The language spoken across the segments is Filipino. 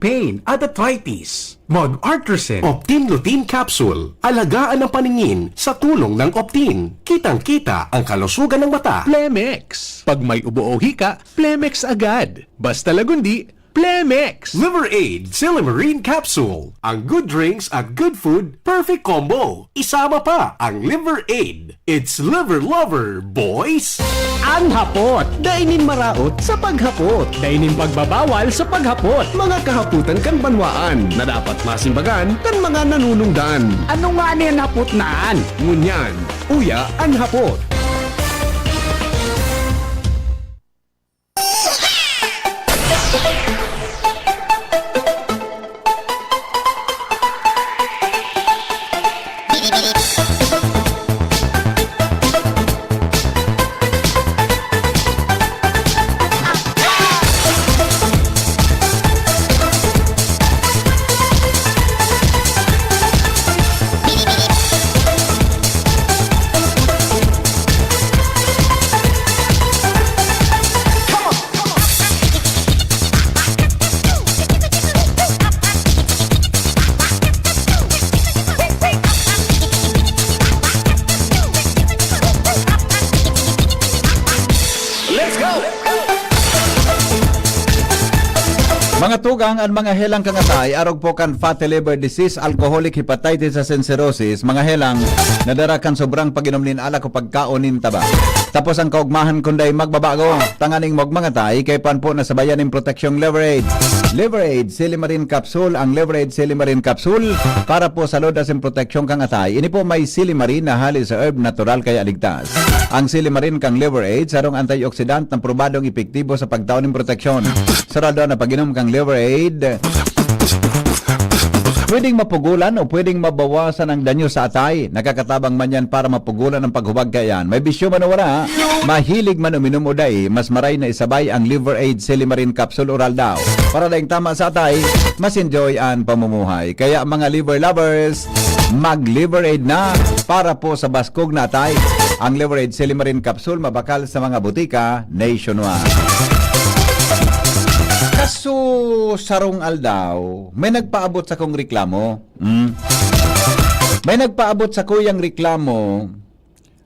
pain at arthritis. Mag-Artresin Optin Lutein Capsule. Alagaan ang paningin sa tulong ng Optin. Kitang-kita ang kalusugan ng mata. Plemex. Pag may ubo o hika, Plemex agad. Basta lagundi, Plemex. Liver Aid Silimarine Capsule. Ang good drinks at good food, perfect combo. Isama pa ang Liver Aid. It's liver lover, boys! Ang hapot, dainin maraot sa paghapot. Dainin pagbabawal sa paghapot. Mga kahaputan kan banwaan na dapat masimbagan kan mga nanunungdan. Ano nga niyan hapot naan? Ngunyan, uya ang hapot. Mga tugang at mga helang kangatay, arog po kan fatty liver disease, alcoholic hepatitis and cirrhosis, mga helang nadarakan sobrang pag-inom nin ala ko pagkaonin taba. Tapos ang kaugmahan kunday magbabago, tanganing magmangatay, kay pan po na sabayan ng proteksyong Liver Aid. Liver Aid Silimarin Capsule, ang Liver Aid Silimarin Capsule, para po sa lodas ng proteksyong kangatay. Ini po may silimarin na hali sa herb natural kaya ligtas. Ang silimarin kang Liver Aid, sarong antioxidant ng probadong epektibo sa pagtaon ng proteksyon. Sarado na pag-inom kang Liver Aid, pwedeng mapugulan o pwedeng mabawasan ang danyo sa atay. Nakakatabang man yan para mapugulan ang paghubag kayan. May bisyo man o wala, mahilig man uminom o day, mas maray na isabay ang Liver Aid Silimarin Capsule Oral daw. Para daing tama sa atay, mas enjoy ang pamumuhay. Kaya mga liver lovers, mag-Liver Aid na para po sa baskog na atay. Ang Liver Aid Silimarin Capsule mabakal sa mga butika nationwide. Kaso sarong aldaw, may nagpaabot sa kong reklamo. May nagpaabot sa kuyang reklamo,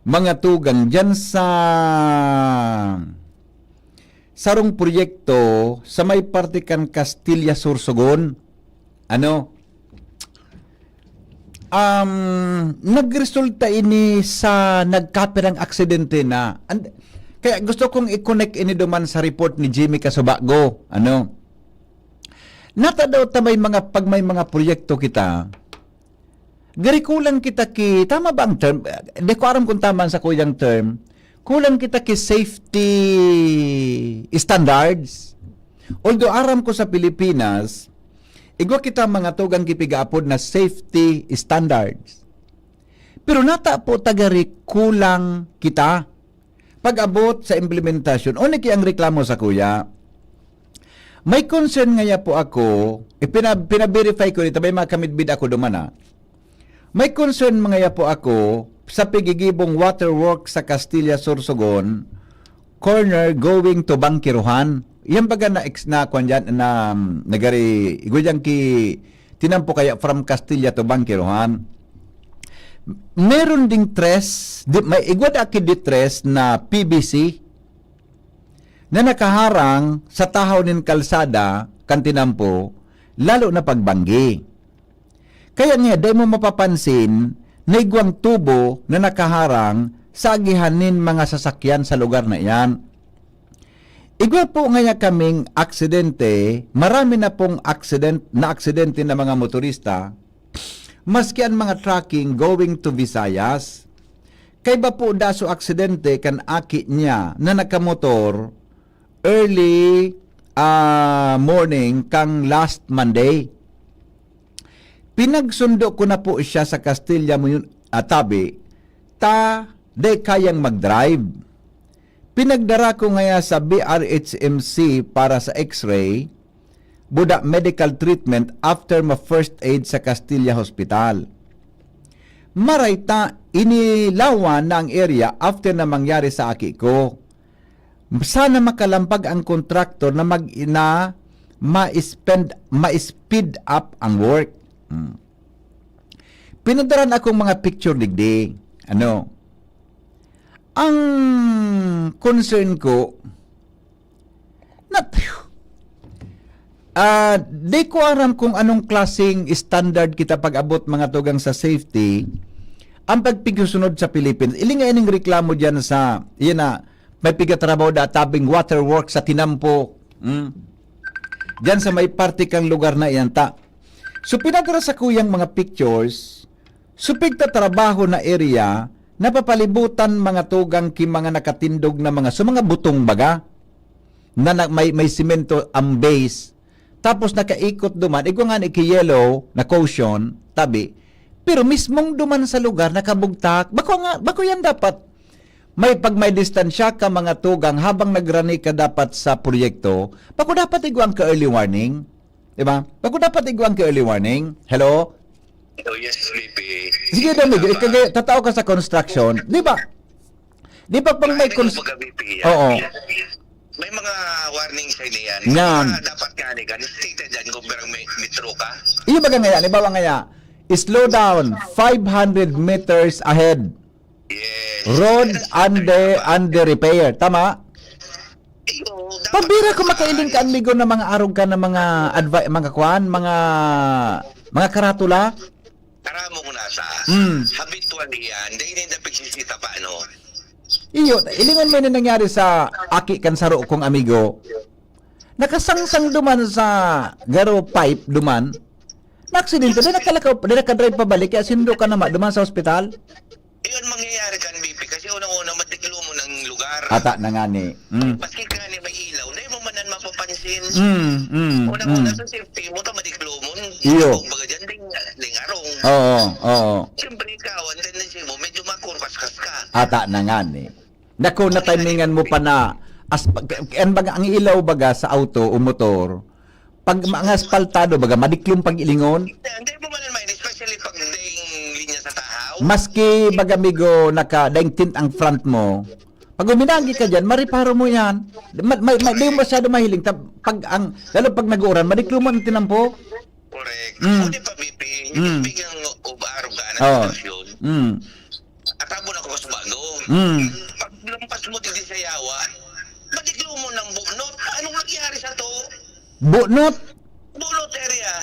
mga tugang dyan sa sarong proyekto sa may partikan Castilla Sursogon. Nagresulta ini sa nagkapirang aksidente na. Kaya gusto kong i-connect ini duman sa report ni Jimmy Casubago. Nata daw ta may mga proyekto kita. Gari kulang kita tama ba ang term? Di ko aram kung tama sa kuyang term. Kulang kita safety standards. Although aram ko sa Pilipinas, igwa kita mga tugang kipigaapod na safety standards. Pero nata po tagari kulang kita. Pag-abot sa implementasyon, o niki ang reklamo sa kuya, may concern nga po ako, pina-verify ko dito, may mga kamidbid ako dumana. May concern nga po ako sa pigigibong waterwork sa Castilla Sursogon, corner going to Bangkiruhan. Yan baga na kwan na nagari, iguyang tinampo kaya from Castilla to Bangkiruhan. Meron ding may igwad akid di na PVC na nakaharang sa tahaw nin kalsada kan tinampo, lalo na pagbanggi. Kaya nga, day mo mapapansin na igwang tubo na nakaharang sa agihanin mga sasakyan sa lugar na iyan. Igwa po nga kaming aksidente, marami na pong aksidente na mga motorista, maski ang mga trucking going to Visayas. Kay ba po daso aksidente kan aki niya na nakamotor early morning kang last Monday. Pinagsundo ko na po siya sa Castilla Tabi, de kayang mag-drive. Pinagdara ko ngaya sa BRHMC para sa x-ray, buda medical treatment after ma-first aid sa Castilla Hospital. Marayta, inilawan na ang area after na mangyari sa aki ko. Sana makalampag ang kontraktor na ma-speed up ang work. Pinadaran akong mga picture digdi. Ano? Ang concern ko, di ko aram kung anong klaseng standard kita pag-abot mga tugang sa safety ang pagpigsunod sa Philippines. Ilinga ining reklamo dyan sa, yan na, may pigatrabaho da tabing waterworks sa Tinampo. Dyan sa may parte kang lugar na iyan ta. So pinadara sa kuyang mga pictures, supig ta trabaho na area, napapalibutan mga tugang ki mga nakatindog na mga, so mga butong baga, na may simento ang base, tapos nakaikot duman, ikaw nga ni yellow na caution, tabi, pero mismong duman sa lugar, nakabugtak, bako yan dapat, pag may distansya ka mga tugang, habang nagrani ka dapat sa proyekto, bako dapat iguang ka early warning, diba? Bako dapat iguang ka early warning, hello? Oh, yes, baby. Sige, Domingo, tatao ka sa construction, di ba? Di ba pang may Oo. May mga warning sign yan. Yan. Mga dapat nga ni stated dyan kung parang may metro ka. Iyo ba nga, di ba nga, slow down 500 meters ahead. Yes. Road under repair. Tama? Iyo, dapat Pabira ko makailing ka amigo na mga arog ka na mga kuan, mga karatula. Karamo ko na sa habitually yan. Dahil hindi pagsisita pa ano. Iyo, ilingan mo na nangyari sa aki kansaro kong amigo. Nakasangsang duman sa garo pipe duman. Na-aksidente, di nakadrive pabalik, kaya sindo ka naman duman sa ospital. Iyon mangyayari kan, BP, kasi unang-una matiklo mo ng lugar. Ata na nga ni. Maski ka ni may ilaw, na mo manan mapapansin. Unang-una sa safety mo, matiklo mo. Iyo. Kung baga dyan, ding arong. Oo. Siyempre ikaw, ang tendency mo, medyo makurkas-kas ka. Ata na nga ni. Naku, na-timingan mo pa na ang ilaw baga sa auto o motor, pag mga asfaltado baga, madiklong pag ilingon, Hindi mo manan main, especially pag ding linya sa tahaw. maski baga amigo, daing tint ang front mo, pag uminagi ka dyan, mariparo mo yan. Di mo masyado mahiling. Lalo pag nag-uuran, madiklong mo ang tinampo. Correct. Hindi pa, BP. Hindi bigang ubaaro ka na sitwasyon. Atabo na ko sa bago. Pag lampas mo din sa yawa, matiklo mo ng bunot. Anong nangyari sa to? Bunot. Bunot area.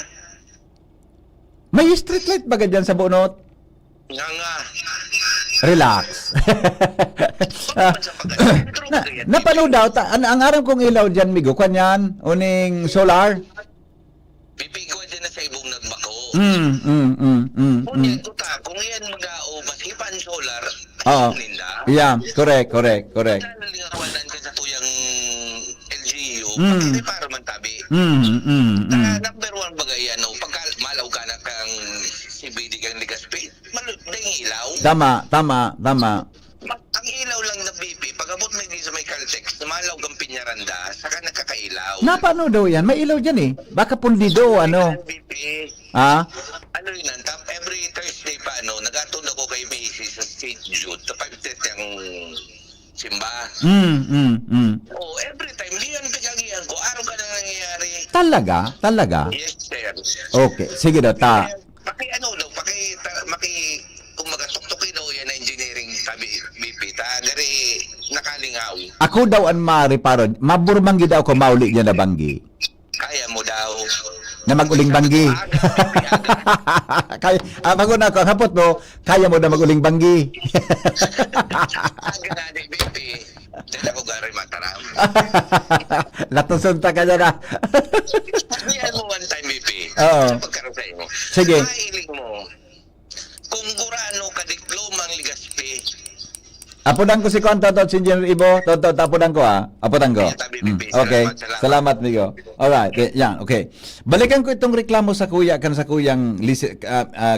May street light baga dyan sa bunot. Nga. Relax. Napanood daw, ang aram kong ilaw dyan, Migo, kanyan, uning solar. Pipigawan din na sa ibong nagbako. Mm. Kung kung yan mag-ao, masipan solar, Oo. ayun nila. Yeah, correct. Nalingawanan ka sa tuyang LGU, pagkili para man tabi. Number one bagay yan, no? Pagka malaw ka na kang CBD kang Ligaspi, maluding ilaw. Tama. Ang ilaw lang na BP, pag abot mo din sa may Caltex, malaw kang Piñaranda, saka nakakailaw. Napano daw yan? May ilaw dyan eh. Baka pundido, ano? BP, Ah? ano yun, every Thursday pa, nag-atun ako kay Macy sa St. Jude, sa 5:30 ang simba. Oh, every time, liyan pinagihan ko, araw ka na nangyayari. Talaga? Yes, sir. Okay, sige daw, Kung magatuktukin daw yan na engineering sabi, BP, gari nakalingaw. Ako daw ang mariparo. Maburmanggi daw ko mauli niya na banggi. Kaya mo daw. Na maguling banggi. Bago na ako, ang hapot mo, kaya mo na maguling banggi. Aga na di, BP. Dahil ako gari mataram. Latusunta ka dyan ah. Yan mo one time, BP. Oo. Sa pagkaroon sa iyo. Sige. Mahiling mo. Kung gurano ka diplomang Ligaspi. Apudan ko si Kwanto to, si Engineer Ibo. Apudan ko ah. Apudan ko. Okay. Salamat, Migo. Alright. Yan, okay. Balikan ko itong reklamo sa kuya, sa kuyang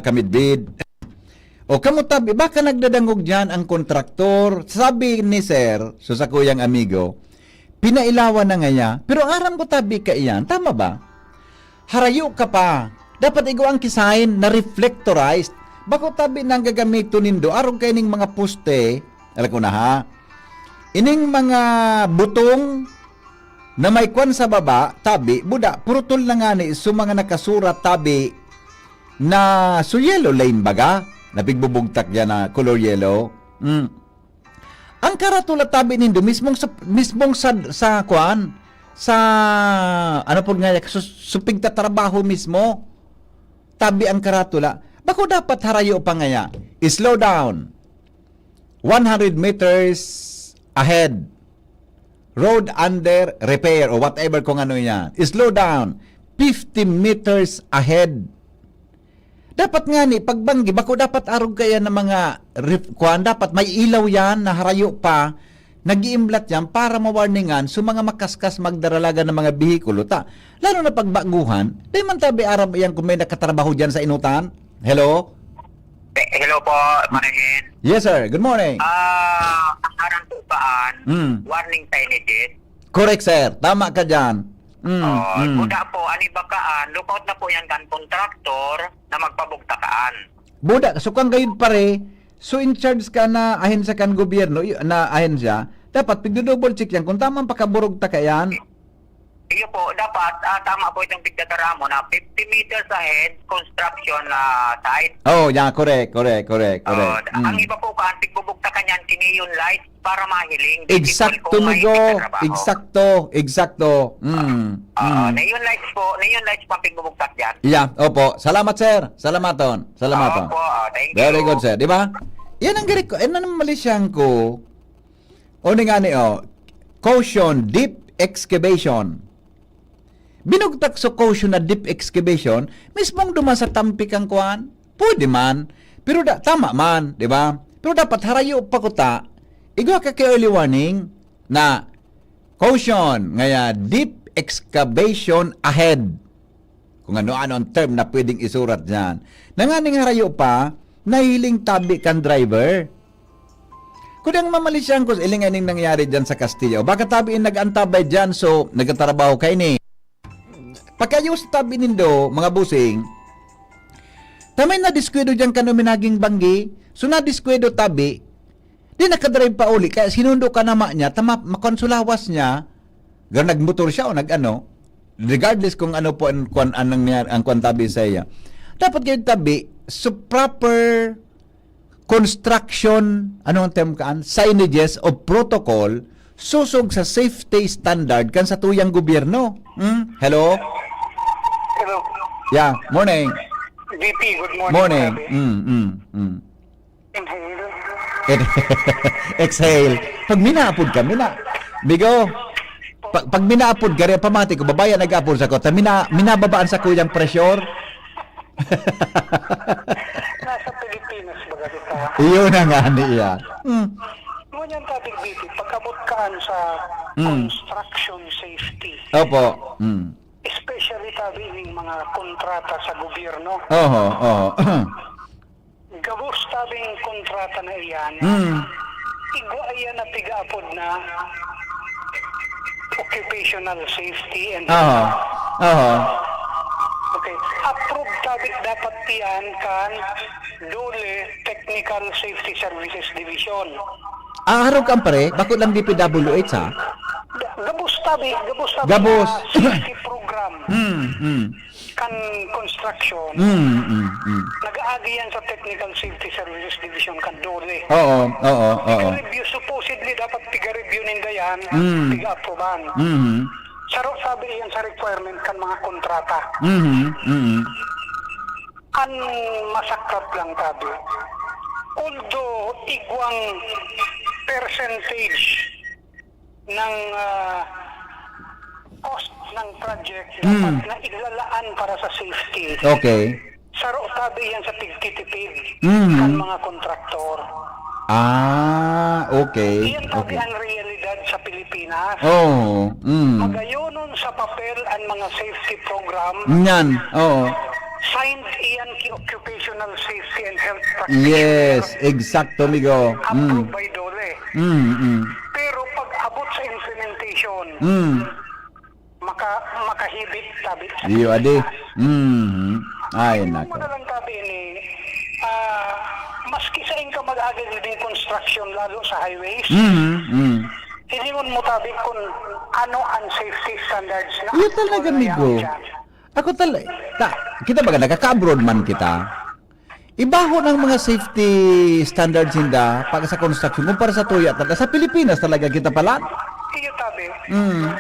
Kamidbid. O kamutabi, baka nagdadangog dyan ang kontraktor. Sabi ni Sir, so sa kuyang amigo, pinailawan na nga niya. Pero aram ko tabi ka iyan. Tama ba? Harayo ka pa. Dapat ikaw ang kisahin na reflectorized. Bako tabi nang gagamito nindo. Arong kayo ning mga poste. Alam ko na ha. Ining mga butong na may kwan sa baba, tabi, buda, purutol na nga ni so mga nakasurat tabi na so yellow lane baga, napigbubugtak yan na color yellow. Ang karatula tabi nindo mismong sa kwan, sa ano po nga, supig ta trabaho mismo, tabi ang karatula. Bako dapat harayo pa nga slow down. 100 meters ahead. Road under repair or whatever kung ano yan. Slow down. 50 meters ahead. Dapat nga ni, pagbanggi, bako dapat arog kaya ng mga dapat may ilaw yan na harayo pa, nag-iimblat yan para mawarningan so mga makaskas magdaralaga ng mga bihikulo. Lalo na pagbaguhan, di man tabi arab yan kung may nakatrabaho dyan sa inutan. Hello? Hello po, Managin. Yes, sir. Good morning. Ang harang tupaan, Mm. warning signages. Correct, sir. Tama ka dyan. Buda po, anibakaan, lookout na po yan kan kontraktor na magpabugtakaan. Buda, so kang gayon pare, so in charge ka na ahensya kan gobyerno, na ahensya, dapat pigdo-double check yan. Kung tamang pakaburog ta kayan, Iyo po, dapat tama po itong pigdatara mo na 50 meters ahead, construction na site. oh, yeah, correct. Ang iba po kan, pigbubugtakan yan, kiniyon lights para mahiling. Exacto, migo. Exacto. Neon lights po pigbubugtak yan. Yeah, opo. Salamat, sir. Salamaton. Opo, thank you. Very good, sir. Di ba? Yan ang garik ko. Yan ang malisyan ko. O nga ni, caution, deep excavation. Binugtak sa caution na deep excavation, mismong duman sa tampik ang kuan, pwede man, pero tama man, di ba? Pero dapat harayo pa kuta, igwa ka kay early warning na caution, ngaya deep excavation ahead. Kung ano-ano ang term na pwedeng isurat dyan. Nanganing harayo pa, nahiling tabi kan driver. Kung ang mamalisyan ko, ilinganing nangyari dyan sa Castillo, baka tabiin nag-antabay dyan, so nagtatrabaho kayo ni. Pagkayo sa tabi nindo, mga busing, tamay na diskwedo dyan kano minaging banggi, so na diskwedo tabi, di nakadrive pa uli, kaya sinundo ka nama niya, makonsulawas niya, gano'n nagmotor siya o nag-ano, regardless kung ano po ang kwan tabi sa iya. Dapat kayo tabi, so proper construction, ano ang term kaan, signages o protocol, susog sa safety standard kan sa tuyang gobyerno. Hello? Hello. Yeah, morning. VP, good morning. Morning. Sabi. Inhale. Exhale. Pag minaapod ka, Bigo, pag minaapod ka rin, pamati ko, babayan nag-apod sa ko, minababaan sa kuyang pressure. Nasa Pilipinas baga dito. Iyon na nga niya. Ngunyan tabing VP, pagkabot kaan sa construction safety, Opo. especially tabi ng mga kontrata sa gobyerno. Oho. Gabos tabing kontrata na iyan, igwa iyan na pigaapod na occupational safety and Oho. okay. Approved tabi dapat tiyan kan DOLE Technical Safety Services Division. Arog kang pare, bakit lang DPWH ha? Gabos tabi Gabos. na safety program kan construction. Nag-aagi yan sa Technical Safety Services Division kan DOLE. Oo. Review supposedly dapat piga-review ninda yan, piga-approvan. Saro sabi yan sa requirement kan mga kontrata. An masakrap lang tabi. Although igwang percentage ng cost ng project dapat na ilalaan para sa safety. Okay. Saro tabi yan sa tigtitipid ng mga kontraktor. Okay. Iyan tabi ang realidad sa Pilipinas. Oh. Magayonon sa papel ang mga safety program. Yan. Oo. Signed iyan ki Occupational Safety and Health Practitioner. Yes, exacto, migo. Approved by DOLE. Pero pag abot sa implementation, makahibit tabi sa Iyo adi. Ay Ano nako. mo na lang tabi ni maski sa inka mag-agad din construction lalo sa highways, hilingon mo tabi kung ano ang safety standards na Iyo talaga, amigo. Ako talaga, kita ba nakaka-abroad man kita? Ibaho ng mga safety standards hinda pag sa construction kumpara sa tuya talaga. Sa Pilipinas talaga kita pala. Iyo tabi.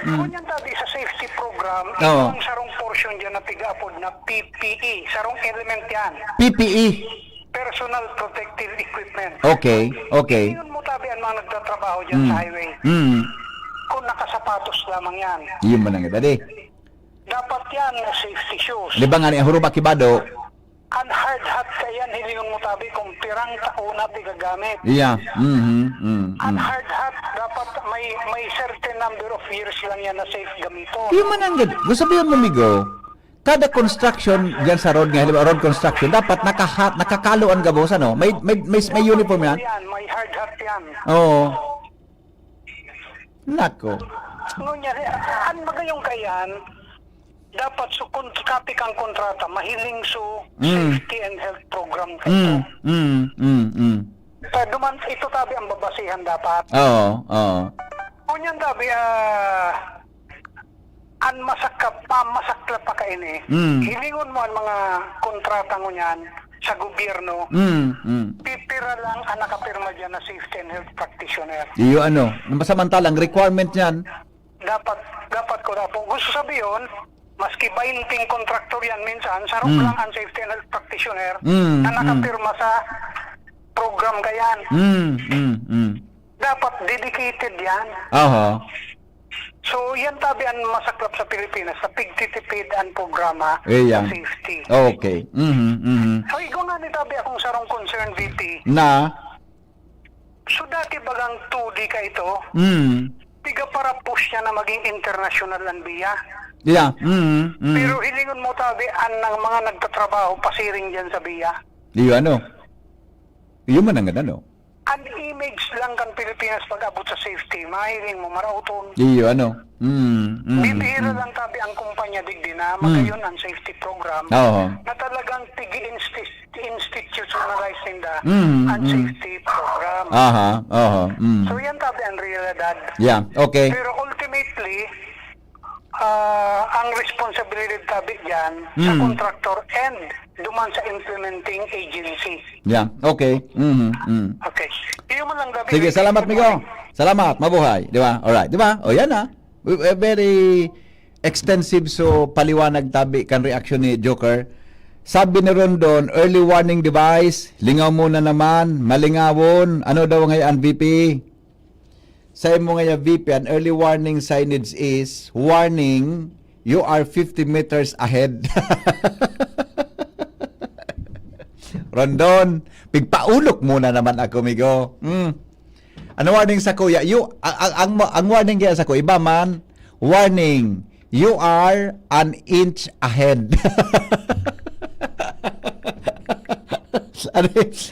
Kung yan tabi sa safety program, Oo. yung sarong portion dyan na tigapod na PPE, sarong element yan. PPE. Personal Protective Equipment. Okay, okay. Hilingon mo tabi ang mga nagtatrabaho dyan sa highway. Kung nakasapatos lamang yan. Iyon man ang dali. Dapat yan na safety shoes. Di ba nga ni huruba kibado? Ang hard hat ka yan, hilingon mo tabi kung pirang taon na gagamit. Yeah. Ang hard hat, dapat may certain number of years lang yan na safe gamiton. Iyon man ang dali. Gusto sabihin mo, amigo, kada construction diyan sa road nga, halimbawa road construction, dapat nakakalo ang gabos, ano? May uniform yan? May hard hat yan. Oo. Nako. Ngunya, ang magayong kayan, dapat so kapi kang kontrata, mahiling so safety and health program kayo. Duman, ito tabi ang babasihan dapat. Oo. Kunyan tabi, ang masaklap pa ka ini. Hilingon mo ang mga kontrata mo niyan sa gobyerno. Pipira lang ang nakapirma dyan na safety and health practitioner. Iyo ano, samantalang requirement niyan. Dapat ko na po. Gusto sabihin, maski 20 kontraktor yan minsan, sarong lang ang safety and health practitioner na nakapirma sa program kayan. Dapat dedicated yan. Aha. So, yan tabi ang masaklap sa Pilipinas, sa pigtitipid ang programa Yan. sa safety. Okay. So, ikaw nga ni tabi akong sarong concern, VP. Na? So, dati bagang 2D ka ito, tiga para push niya na maging international ang biya. Yeah. Pero hilingon mo tabi ang ng mga nagtatrabaho pasiring dyan sa biya. Iyo ano? Iyo man ang ano? Ang image lang kan Pilipinas pag-abot sa safety, mahiling mo marauton. Iyo ano? Bibihira lang tabi ang kumpanya digdi na magayon ang safety program Oo. na talagang institutionalized nila ang safety program. Aha. So yan tabi ang realidad. Yeah, okay. Pero ultimately, ang responsibility tabi dyan sa contractor and duman sa implementing agency. Yeah, okay. Okay. Iyo man lang tabi. Sige, salamat Migo. Salamat, mabuhay, di ba? Alright, di ba? O yan na. Very extensive so paliwanag tabi kan reaction ni Joker. Sabi ni Rondon, early warning device, lingaw muna naman, malingawon. Ano daw ngayon VP? Sa mo ngayon VP, an early warning signage is, warning, you are 50 meters ahead. Rondon, pigpaulok muna naman ako, Migo. Ano warning sa kuya? Ang warning kaya sa kuya, iba man, warning, you are an inch ahead.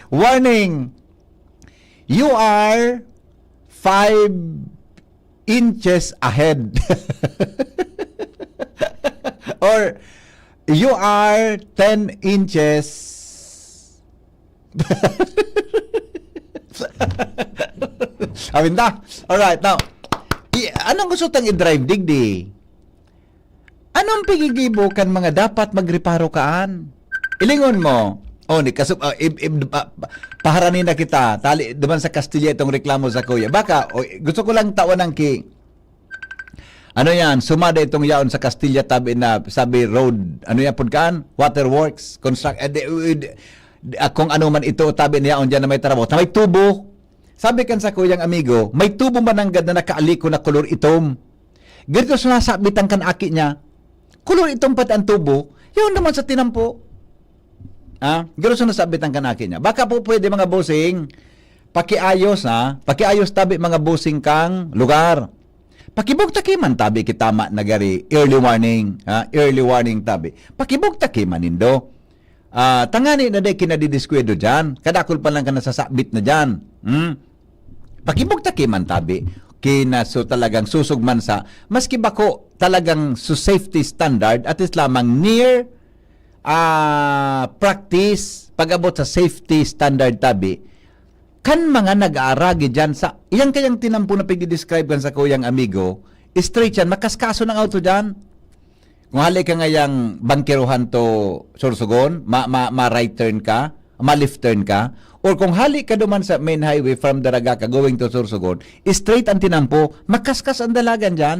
Warning, you are 5 inches ahead. Or, you are 10 inches. Awinda. Alright, now, anong gusto tang i-drive digdi? Anong pigigibo kan mga dapat magreparo kaan? Ilingon mo. Ni paharanin na kita. Tali duman sa Castilla itong reklamo sa kuya. Baka gusto ko lang tawanan ki. Ano yan? Sumada itong yaon sa Castilla tabi na sabi road. Ano yan pudkaan? Waterworks, construct kung ano man ito tabi niya on diyan na may trabaho. Na may tubo. Sabi kan sa kuyang amigo, may tubo man ang ganda na kaaliko na kulor itom. Ganito sunasabitan kan aki niya. Kulor itom pat ang tubo. Yun naman sa tinampo. Ganito sunasabitan kan aki niya. Baka po pwede mga bossing, pakiayos pakiayos tabi mga bossing kang lugar. Pakibugtakiman tabi kitama nagari early warning, early warning tabi. Pakibugtakiman nindo. Tangani na day kinadidiskwento dyan. Kadakol pa lang ka nasasabit na dyan. Pakibugtakiman tabi. So talagang susugman sa, maski bako talagang su safety standard at is lamang near practice pag-abot sa safety standard tabi. kan mga nag-aaragi dyan sa, iyang kayang tinampo na pagdi-describe kan sa kuyang amigo, straight yan, makaskaso ng auto dyan. Kung hali ka ngayang bangkiruhan to Sorsogon, ma-right turn ka, ma-left turn ka, or kung hali ka duman sa main highway from Daragaka going to Sorsogon, straight ang tinampo, makaskas ang dalagan dyan.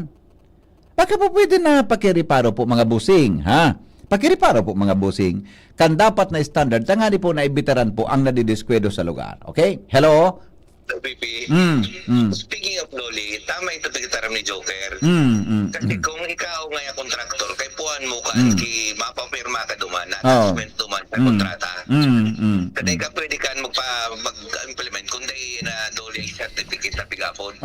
Baka po pwede na pakiriparo po mga busing, ha? Pakiriparo po mga busing, kan dapat na standard, tangani po na ibitaran po ang nadidiskwedo sa lugar. Okay? Hello? BP. Mm. Speaking of Loli, tama ito pagkitaram ni Joker. Kasi kung ikaw ngayon kontraktor, kay puan mo ka, mapapirma ka duman, na attachment duman sa kontrata. Kasi ka pwede ka mag-implement kung di na Loli certificate na pigapon.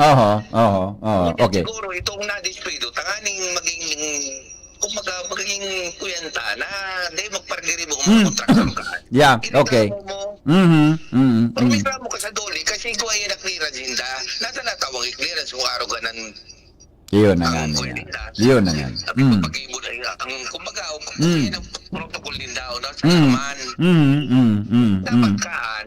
Okay. Siguro itong na-displido, tanganing maging magiging kuyanta na di magpargiri mo kung kontraktor ka. Yeah, okay. Pero may reklamo ka sa Doli kasi kung ay na-clearance hinda, nasa natawag i-clearance kung araw ka ng Iyon na nga. Iyon na nga. pag-ibo na ang kumbaga, kung ang protocol ninda o na sa naman. Dapat kaan,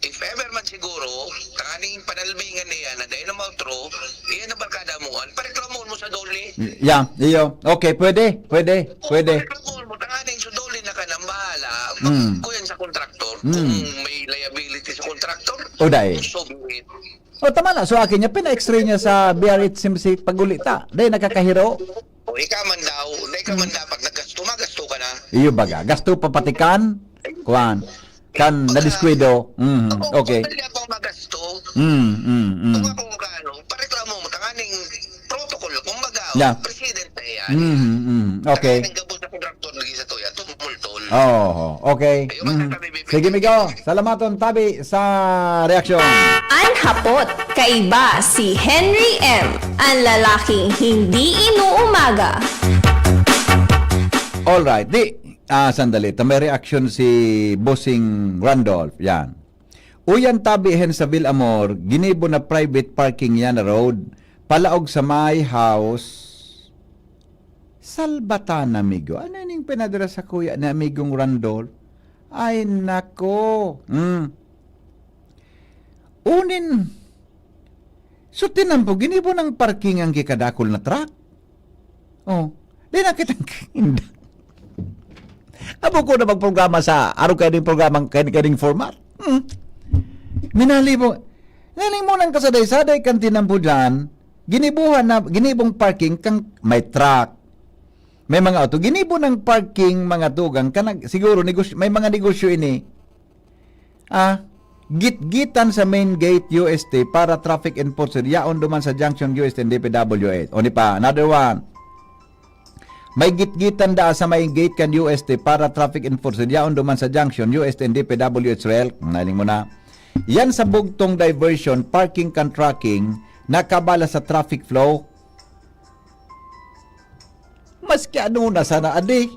if ever man siguro, tanganing panalbingan niya na dahil na mautro, iyan ang barkada mo, pareklamon mo sa Doli. Yeah, iyo. Okay, pwede. Pareklamon mo, tanganing sa Doli na ka nang bahala, kuyan sa kontraktor, kung may liability sa kontraktor, Uday. so be it. O tama na. So akin niya, pina-x-ray niya sa BRH Simsi pagulita. Dahil nakakahiro. O ikaw man daw, dahil ka man dapat magasto ka na. Iyo baga. Gasto papatikan. Kuan. Kan nadiskwido. Okay. Kung hindi ako magasto, kung ako magkano, pareklamo mo, tanganing protocol, kumbaga, Yeah. president na yan. Okay. Tanganing gabos na kontraktor lagi sa tuya, tumultol. Okay. Sige, Migo. Salamaton, Tabi, sa reaksyon. Ang hapot, kaiba si Henry M. Ang lalaking hindi inuumaga. Alright. Sandali. May reaction si Bossing Randolph. Yan. Uyan tabi hen sa Villamor, ginibo na private parking yan na road, palaog sa my house, Salbatan, amigo. Ano yung pinadala sa kuya na amigong Randolph? Ay, nako. Unin. So, tinampo, ginibo ng parking ang gikadakol na truck. Di na kitang kinda. Abo ko na magprograma sa araw kayo din programang kaning format. Minali mo nang kasaday-saday kan tinampo dyan, ginibong parking kang may truck. May mga auto, ginibo ng parking mga tugang, siguro may mga negosyo ini. Git-gitan sa main gate UST para traffic enforcer, yaon duman sa junction UST and DPWH. O ni pa, another one. May git-gitan da sa may gate kan UST para traffic enforcer, yaon duman sa junction UST and DPWH rail. Naling mo na. Yan sa bugtong diversion, parking kan tracking, nakabala sa traffic flow. Maski ano na sana, adi.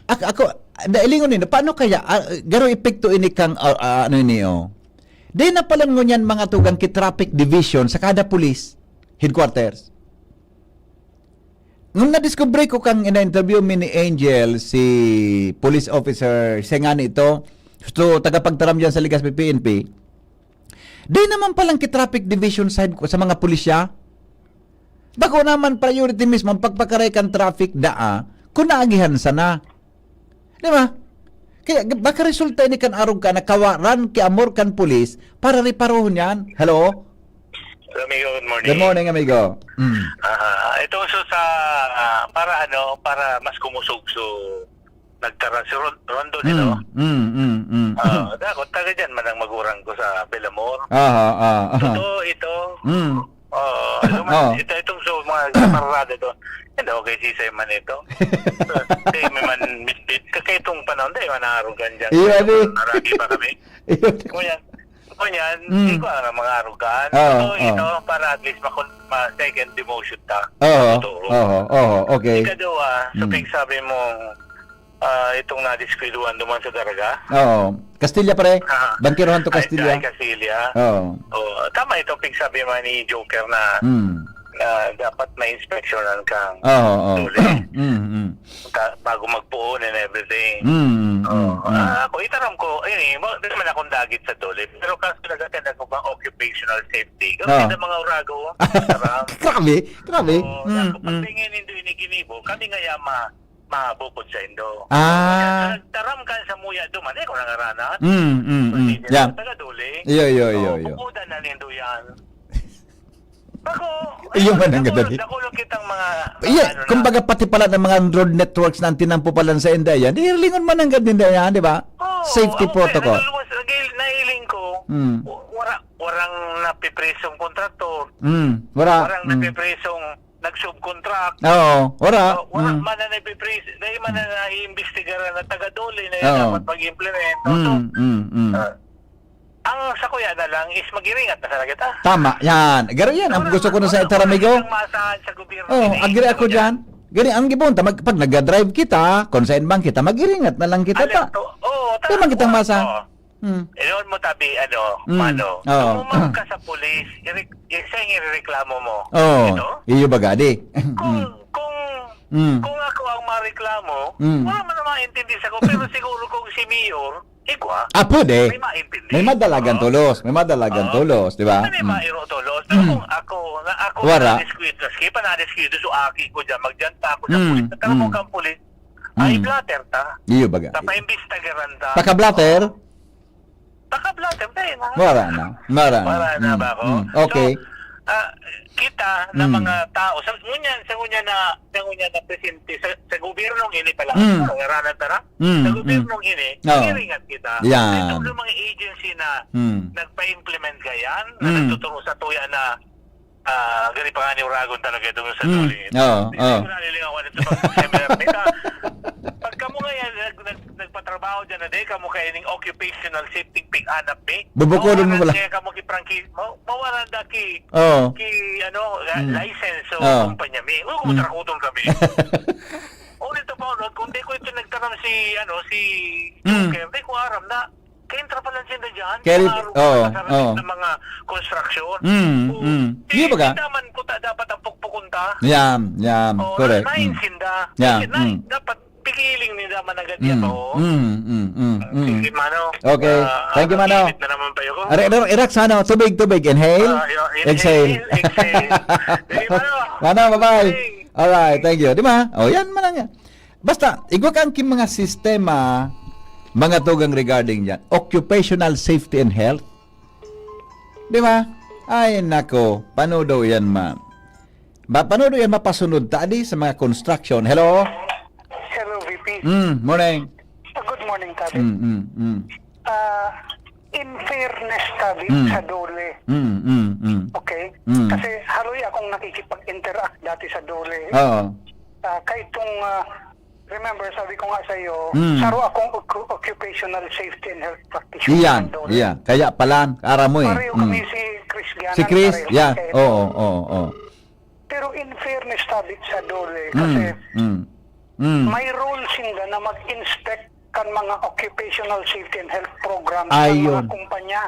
Ako, nailingon nino, paano kaya, garo epekto ini kang, ano niyo? Di na palang ngunyan mga tugang ki-traffic division sa kada police headquarters. Nung na-discover ko kang ina-interview mi ni Angel, si police officer, siya nga nito, so tagapagtaram dyan sa Ligas PNP, di naman palang ki-traffic division sa mga pulisya. Bako naman priority mismo ang pagpakaray kan traffic kung naagihan sana. Di ba? Kaya baka resulta ni kan arog ka nakawaran ki amor kan pulis para riparohon yan. Hello? Amigo, good morning. Good morning, amigo. Ito so sa para mas kumusog so nagtara si Rondo nito. Dako taga diyan manang magurang ko sa Villamor. Ito. Itong so mga kamarada to. Hindi okay si man ito. Kaya may man misbit. Kaya itong panahon dahil manaharugan dyan. Naragi pa kami. Kunyan, hindi ko ang mga harugan. Ito, para at least ma-second demotion ta. Okay. Ikaduwa, so sabi mo, itong na-disquiluan duman sa Daraga. Castilla pare. Bangkirohan to Castilla. Castilla. Tama ito, sabi mo ni Joker na dapat may inspectionan kang bago magpuon and everything. Ako, itaram ko, ini mo di man akong dagit sa dole. Pero kaso nag-attend ako pang occupational safety. Oh. Kasi na mga urago, taram. Grabe. Ako pagtingin indo ini ginibo, kami nga mabukod sa indo. Ah. Taram ka sa muya duman, ko nangaranat. Yeah. Taga dole. Yo. Bukudan na nindo yan. Ako, Iyo man ang gadali. nakulong kitang mga... Iya, kumbaga pati pala ng mga road networks na tinampo pala sa Indayan, hilingon man ang ganyan yan, di ba? Safety protocol. Nahiling ko, warang napipresong kontraktor. Warang napipresong nag-subcontract. Oo, wala. Warang man na napipreso, dahil man na naiimbestigaran na taga-dole na dapat mag-implement. Ang sa kuya na lang is mag-iringat na sa kita. Tama, yan. Garo yan, ang gusto ko na sa Taramigo. Masahan sa gobyerno. Agree ako dyan. Gani, ang gibon, pag nag-drive kita, kung saan bang kita, mag-iringat na lang kita ta. Di man kitang masa. Inoon mo tabi, mano. Tumumag ka sa polis, isa yung ireklamo mo. Iyo bagadi. Kung ako ang mareklamo, wala man naman intindi sa ko, pero siguro kung si Mayor, Pwede. may maintindi. May madalagan tulos. Di ba? May mairo tulos. Pero kung ako Wara. na-disquito, skipa na-disquito, so aki ko dyan, magjanta ako sa pulis. Nagkaroon kang pulis, ay blatter ta. Iyo bagadi. Tapaimbistagaran ta. Paka-blatter? Paka-blatter ta yun. Wala na. Wala na ba ako? Okay. So, kita na mga tao sa ngunya na presente sa gobyernong ini pala ngaranan tara sa gobyernong ini iringat kita ito yung mga agency na nagpa-implement gayan na nagtuturo sa tuya na gani pa nga ni Uragon talaga itong sa tuli nalilingaw ko nito pag kamo ngayon nagpatrabaho dyan na day kamo kayo ng occupational safety pig anap bubukulong mo wala kaya kamo ki-prangki mawaran da ki license o kumpanya kumutrakutong kami ulit pa kung di ko ito nagtanong si Joker di ko aram na kaintra pa lang sila dyan ng mga construction Di ba ka? naman ko dapat ang pukpukunta correct nainsinda dapat pigiling ni naman agad yan sige Mano Okay, thank you Mano. na naman pa yun Relax Mano, tubig, inhale, exhale. Sige Mano. Mano, bye-bye. Alright, thank you. Di ba? Yan man lang yan. Basta, igwa kang mga sistema, mga tugang regarding yan. Occupational safety and health. Di ba? Ay, nako. Paano daw yan, ma'am? Paano daw yan mapasunod tadi sa mga construction? Hello? Hello, VP. Morning. Good morning, Tabi. In fairness, Tabi, sa Dole. Okay? Kasi haloy akong nakikipag-interact dati sa Dole. Kahit itong, remember, sabi ko nga sa iyo, saro akong occupational safety and health practitioner. Iyan, kaya pala, ara mo Pareho kami si Chris Gianan. Si Chris, pareho oo. Pero in fairness, Tabi, sa Dole, kasi may role sila na mag-inspect kan mga occupational safety and health programs ng mga kumpanya.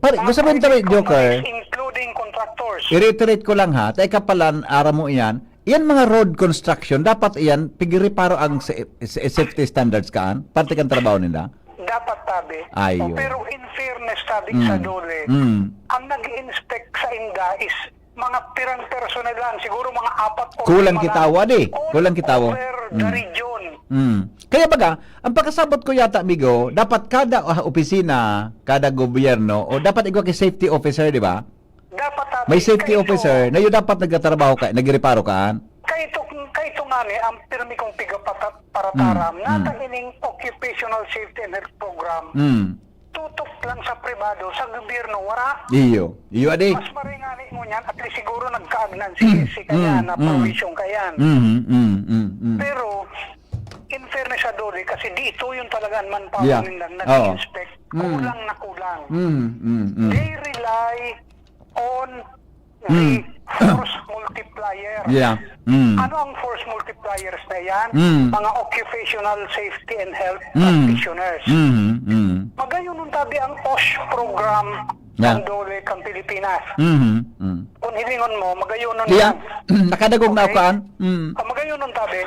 Pare, gusto mo rin Joker? Including contractors. I-reiterate ko lang ha, tayo kapalan, ara mo iyan, yan mga road construction, dapat iyan, pigiriparo ang safety standards kaan, parte kang trabaho nila. Dapat, Tabi. Ayun. Pero in fairness, Tabi, sa Dole, ang nag-inspect sa INDA is mga pirang personal lang, siguro mga 4 o 5 Kulang kitawa di. Kulang kitawa. Over the region. Kaya baga, ang pagkasabot ko yata, amigo, dapat kada opisina, kada gobyerno, o dapat ikaw kay safety officer, di ba? Dapat, Tabi. May safety officer na yun dapat nagtatrabaho ka, nagreparo ka. Kahit nga ni, ang pirmi kong parataram, natakining occupational safety and health program, tutok lang sa privado, sa gobyerno, wala. Iyo adi. Mas maringani mo yan, at least siguro nagkaagnan si kaya na provision kayan. Pero, in fairness sa Dole, kasi di ito yung talagang manpower nila nag-inspect, kulang na kulang. They rely on the force multiplier. Ano ang force multipliers na yan? Mga occupational safety and health practitioners. Magayon nung tabi ang OSH program ng Dole kang Pilipinas. Kung hilingon mo, magayon nun yan. Nakadagog na kaan. Magayon nung tabi,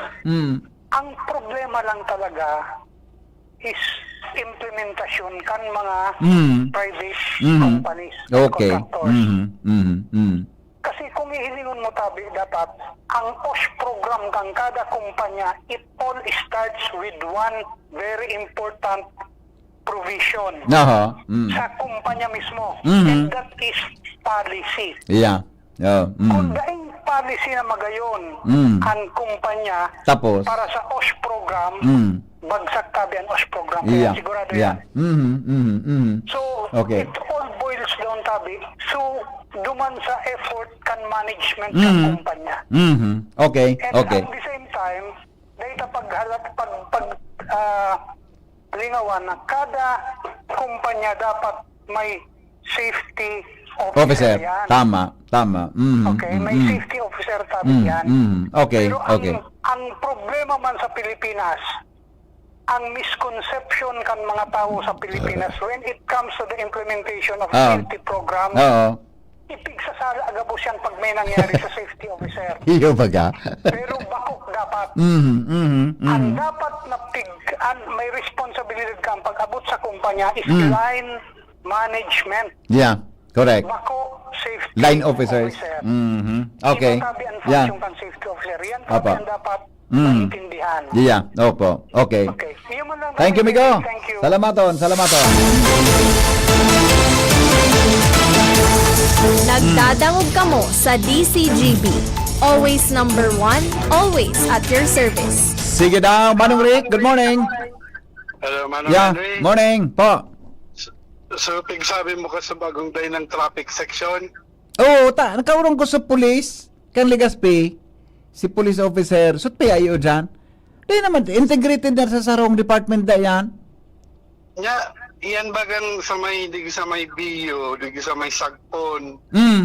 ang problema lang talaga is implementasyon kan mga private companies, Okay. contractors. Mhm. Kasi kung ihilingon mo tabi, dapat ang OSH program kang kada kumpanya, it all starts with one very important provision Aha. sa kumpanya mismo. Mhm. And that is policy. Yeah. Oh. Kung daing policy na magayon ang kumpanya Tapos. para sa OSH program, bagsak tabi ang OSH program. Kaya Yeah. sigurado Yeah. yan. So, Okay. it all boils down tabi. So, duman sa effort kan management sa kumpanya. Okay. And Okay. at the same time, dahil lingawan na kada kumpanya dapat may safety officer. Yan. Tama. Okay, may safety officer tabi yan. Okay. Pero Okay. ang problema man sa Pilipinas, ang misconception kan mga tao sa Pilipinas when it comes to the implementation of safety program, Oo. ipigsasala agabos yan pag may nangyari sa safety officer. Iyo baga. Pero bakok dapat. Ang dapat na may responsibility kang pag-abot sa kumpanya is line management. Yeah. Correct. Bako safety Line officers. Okay. Iba tabi ang Yeah. function kan safety officer. Yan Apa. tabi ang dapat maintindihan. Yeah. Opo. Okay. Okay. Iyon man lang Thank you, kami. Migo. Thank you. Salamaton. Nagdadangog kamo sa DCGB. Always number 1, always at your service. Sige daw, Manong Rick. Good morning. Hello, Manong Yeah. Henry. Morning po. So, sabi mo ka sa bagong day ng traffic section, Oo, nakaurong ko sa pulis. Kan Ligaspi. Si police officer. Sut pa ayo dyan. Di naman, integrated na sa sarong department da yan. iyan bagang sa may, di sa may BIO, di sa may Sagpon.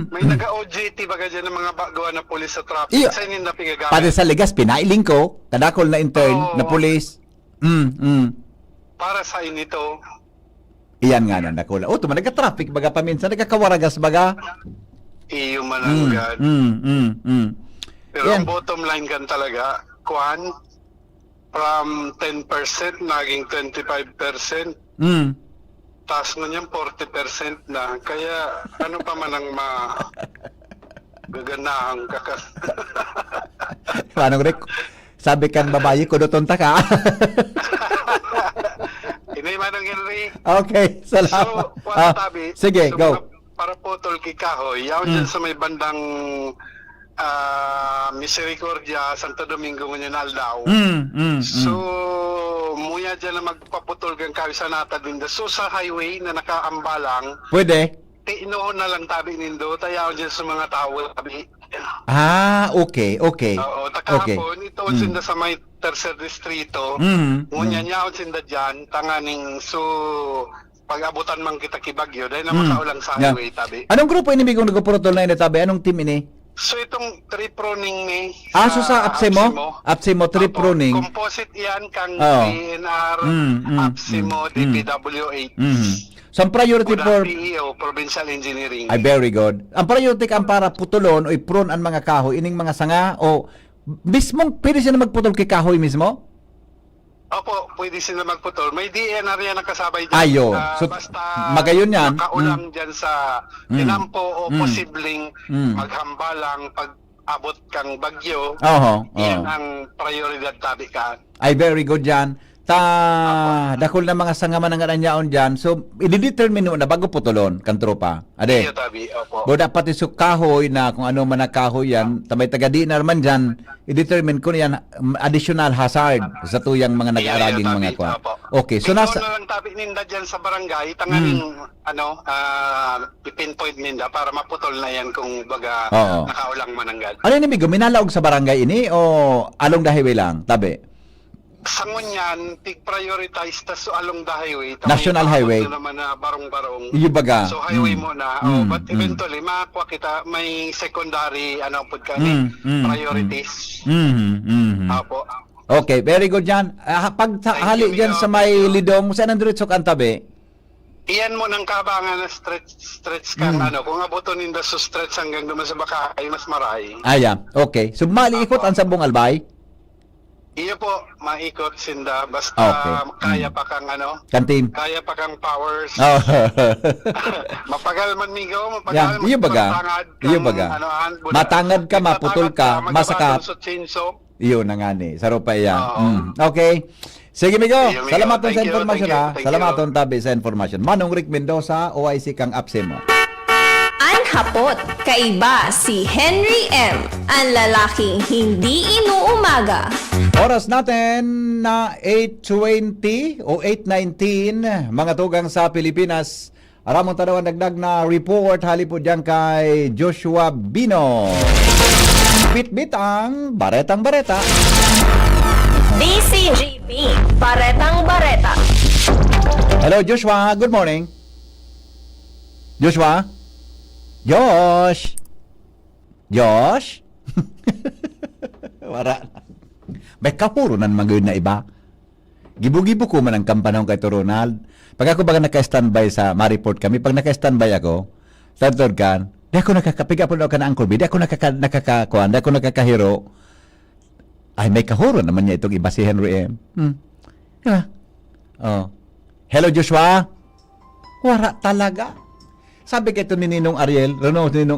May nag-OJT baga dyan ng mga gawa na pulis sa traffic. Iyo. Sa inyo na pingagamit. Pati sa Ligaspi, nailing ko. Kadakol na intern na pulis. Para sa inito, Iyan nga na nakula. O, tuman, nagka-traffic baga paminsan. Nagkakawaragas baga. iyo mananggad. Pero Yan. ang bottom line kan talaga, Kwan, from 10% naging 25%. Taas mo niyan 40% na. Kaya ano pa man ang gaganahan ka. Manong Rick, sabi kan babayi, kudutunta ka. Hindi Manong Henry. Okay, salamat. So, tabi, sige, so, go. Para potol kay Kahoy, yaon dyan sa may bandang Misericordia, Santo Domingo, Ngunyan daw. So, muya dyan na magpaputol kang Kahoy sa nata din. So, sa highway na nakaambalang, Pwede? inoon na lang tabi nindo, tayaw dyan sa mga tao tabi. Okay. Oo, takahapon, ito sinda sa may tercer distrito, ngunyan yaon sinda dyan, tanganing so, pag-abutan man kita kibagyo, dahil na makaulang sa highway tabi. Anong grupo inibigong nagpurotol na tabi? Anong team ini? So itong tree pruning ni So sa Apsimo? Apsimo tree Opo, pruning. composite yan kang Oo. DNR, Apsimo, DPWH. So ang priority for... PEO, Provincial Engineering. Ay, very good. Ang priority ang para putulon o i-prune ang mga kahoy, ining mga sanga o mismong pwede sila magputol kay kahoy mismo? Opo, pwede sila magputol. May DNR yan nakasabay dyan. Ayo. So, basta magayon yan. makaulang dyan sa tinampo o posibleng maghambalang pag-abot kang bagyo. Yan ang prioridad tabi ka. Ay, very good yan. Dakol na mga sangaman ng aranyaon dyan. So, i-determine mo na bago putulon, kan tropa. Ade. Iyo tabi, opo. Bo dapat isuk kahoy na kung ano man na kahoy yan, tamay tagadi na naman dyan, i-determine ko yan additional hazard sa tuyang mga nag-aaraging mga kwa. Okay, so ikaw nasa... na lang tabi ninda dyan sa barangay, tanganing i-pinpoint ninda para maputol na yan kung baga Oo. nakaulang mananggad. Ano yung imigo? Minalaog sa barangay ini o along the highway lang? Tabi? Sa ngunyan, tig-prioritize ta so along the highway. National highway. Na naman na barong-barong. Iyo baga. So highway mo na. But eventually, makakuha kita, may secondary, priorities. Apo. Okay, very good yan. Pag hali dyan sa may lidong, saan ang diretso kan tabi? Iyan mo ng kabangan na stretch kang kung abuton ninda so stretch hanggang duman sa Bakay, mas maray. Yeah. Okay. So maliikot ang sabong albay? Iyo po, maikot sinda. Basta Okay. kaya pa kang ano, Kantin. kaya pa kang powers. Oh. Mapagal man migo, Yan, iyo baga. Iyo baga. Matangad ka, maputol ka, masakat. Iyo na nga ni. Saro pa iya. Okay. Sige, Migo. Iyo, Migo. Salamat sa Thank you, informasyon, thank you, ha. thank Salamat you. tabi sa informasyon. Manong Rick Mendoza, OIC kang absent mo. Ang hapot, kaiba si Henry M. Ang lalaking hindi inuumaga. Oras natin na 8:20 o 8:19, mga tugang sa Pilipinas. Aramong tanawan dagdag na report halipod dyan kay Joshua Bino. Bit-bit ang Baretang Bareta. DCGB, Baretang Bareta. Hello Joshua, good morning. Joshua? Josh? Josh? Wala na. May kapurunan magod na iba. Gibu-gibu ko man ang kampanong kay to Ronald. Pag ako baga naka-standby sa ma-report kami, pag naka-standby ako, tantod kan, di ako nakakapiga po ka na ang kurbi, di ako nakakakuan, di ako nakakahiro. Ay, may kahuro naman niya itong iba si Henry M. Diba? Oh. Hello, Joshua? Wala talaga. Sabi kay ito ni Ninong Ariel,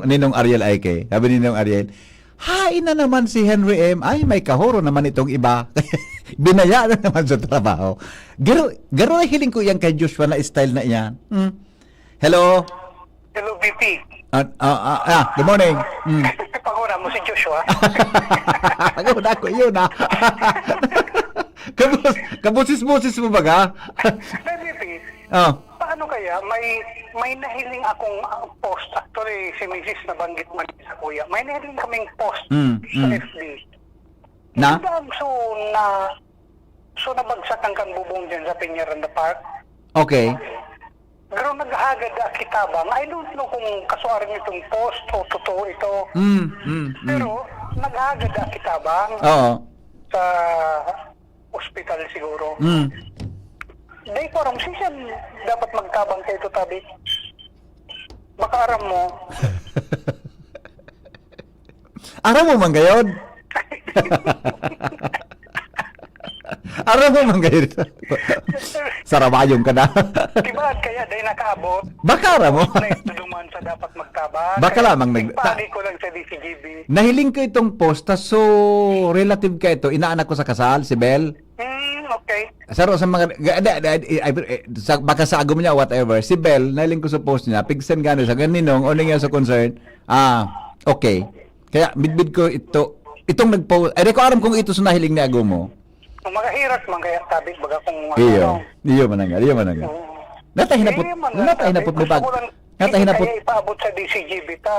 Ninong Ariel ay kay, sabi ni Ninong Ariel, hain na naman si Henry M. Ay, may kahuro naman itong iba. Binaya na naman sa trabaho. Garo na hiling ko yan kay Joshua na style na yan. Hello? Hello, VP. Good morning. Pagura mo si Joshua. Pagura ko yun, ha? Kabusis-busis mo ba ka? Hey, VP. Oh. Paano kaya? May nahiling akong post. Actually, si Mrs. nabanggit man sa kuya. May nahiling kaming post sa FB. Na? So nabagsak ang kang bubong dyan sa Peñaranda Park. Okay. Pero naghagad kitabang. I don't know kung kasuarin itong post o totoo ito. Pero naghagad kitabang Oo. sa ospital siguro. Dahil parang siya dapat magtabang kayo ito tabi. Baka aram mo. Araw mo man gayon? Araw mo man gayon? Sarabayong ka na. Diba kaya dahil nakaabot? Baka araw mo? Duman sa dapat magtabang. Baka lamang Pali ko lang sa DCGB. Nahiling ko itong post, so relative ka ito, inaanak ko sa kasal, si Bel. Okay. Saro sa mga baka sa agom niya whatever. Si Bel nahiling ko sa post niya, pigsen gano sa ganinong o niya sa concern. Okay. Kaya bidbid ko itong nagpost. Ay ko aram kung ito sa nahiling ni agom mo. Kung magahirat man kaya tabi baga kung Iyo mananga. Natay hinapot mo bag. Natay hinapot. Kaya ipaabot sa DCGB ta.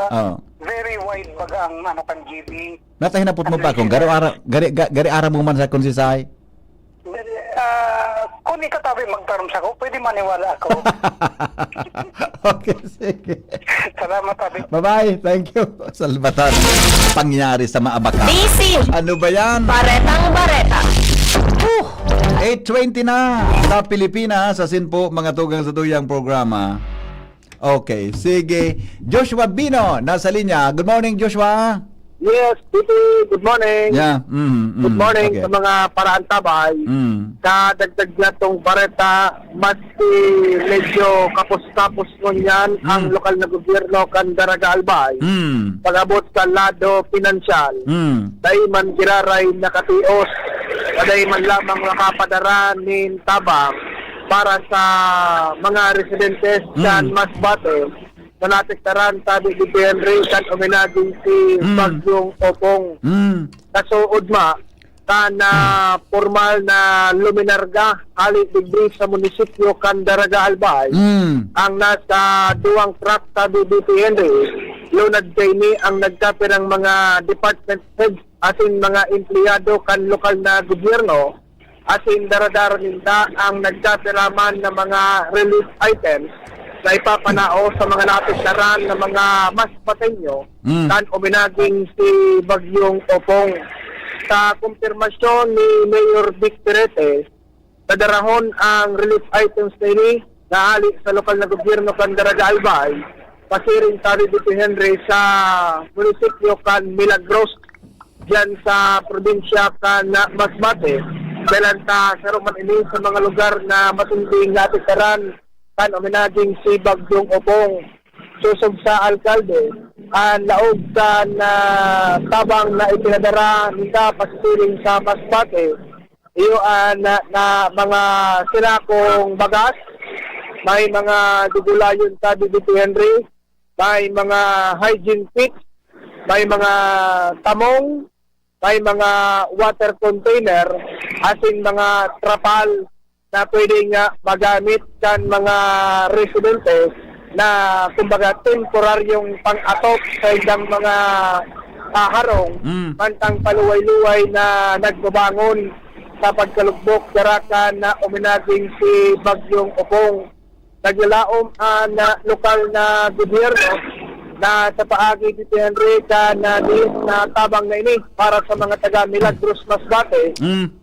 Very wide baga ang kan GB. Natay hinapot mo ba kung gari ara mo man sa konsisay. Kung ikatabi magtarom sa ko, pwede maniwala ako. Okay, sige. Salamat, tabi. Bye-bye. Thank you. Salbatan. Pangyari sa Maabaka. DC, Ano ba yan? Baretang Bareta. 8:20 na sa Pilipinas. Asin po mga tugang sa tuyang programa. Okay, sige. Joshua Bino, nasa linya. Good morning, Joshua. Yes, good morning. Yeah. Good morning Okay. sa mga paraan tabay. Sa dagdag na itong Bareta, mas medyo kapos-kapos ngunyan ang lokal na gobyerno kan Daraga Albay. Pag-abot sa lado pinansyal. Dahil man giraray nakatios, dahil man lamang nakapadara nin tabang para sa mga residentes dyan Masbate. Nanatiktaran tabi di Henry kan uminaging si Bagyong Opong. Kasuod ma na formal na luminarga hali digdi sa munisipyo kan Daraga Albay. Ang nasa duwang truck tabi di Henry Leonard Jaime ang nagkapirang mga department heads asin mga empleyado kan lokal na gobyerno asin daradar ninda ang nagkapiraman ng mga relief items na ipapanao sa mga natiktaran ng mga mas patenyo kan uminaging si Bagyong Opong. Sa kumpirmasyon ni Mayor Vic Perete, tadarahon ang relief items nini na halik sa lokal na gobyerno kan Daraga Albay, pasiring tari dito Henry sa munisipyo kan Milagros dyan sa probinsya ka na Masbate. Kailan ta sa Roman ini sa mga lugar na matinding natitaran kan omenaging si Bagyong Obong. Susog sa alkalde, ang laog ka na tabang na ipinadara nila pasiring sa Masbate. Iyo na mga sinakong bagas, may mga dugulayon sa DDP Henry, may mga hygiene kits, may mga tamong, may mga water container, asin mga trapal na pwede nga magamit kan mga residente na kumbaga temporaryong pang-atop sa isang mga harong, mantang paluway-luway na nagbabangon sa pagkalugbok darakan na uminaging si Bagyong Obong. Naglalaom na lokal na gobyerno na sa paagi ni Henry na tabang na ini para sa mga taga Milagros Masbate.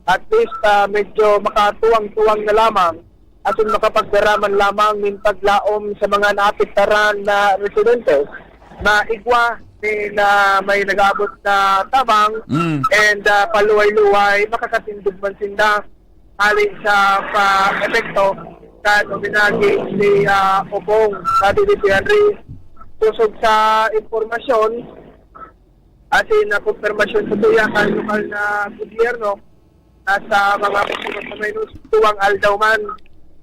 At least medyo makatuwang-tuwang na lamang at makapagdaraman lamang ng paglaom sa mga naapektaran na residentes na igwa na may nag-abot na tabang and paluway-luway makakatindog man sinda alin sa epekto sa nominagi si Obong sa DDP Henry. Tusog sa informasyon asin na konfirmasyon sa tuyakan lokal na gobyerno na sa mga sa minus tuwang aldawman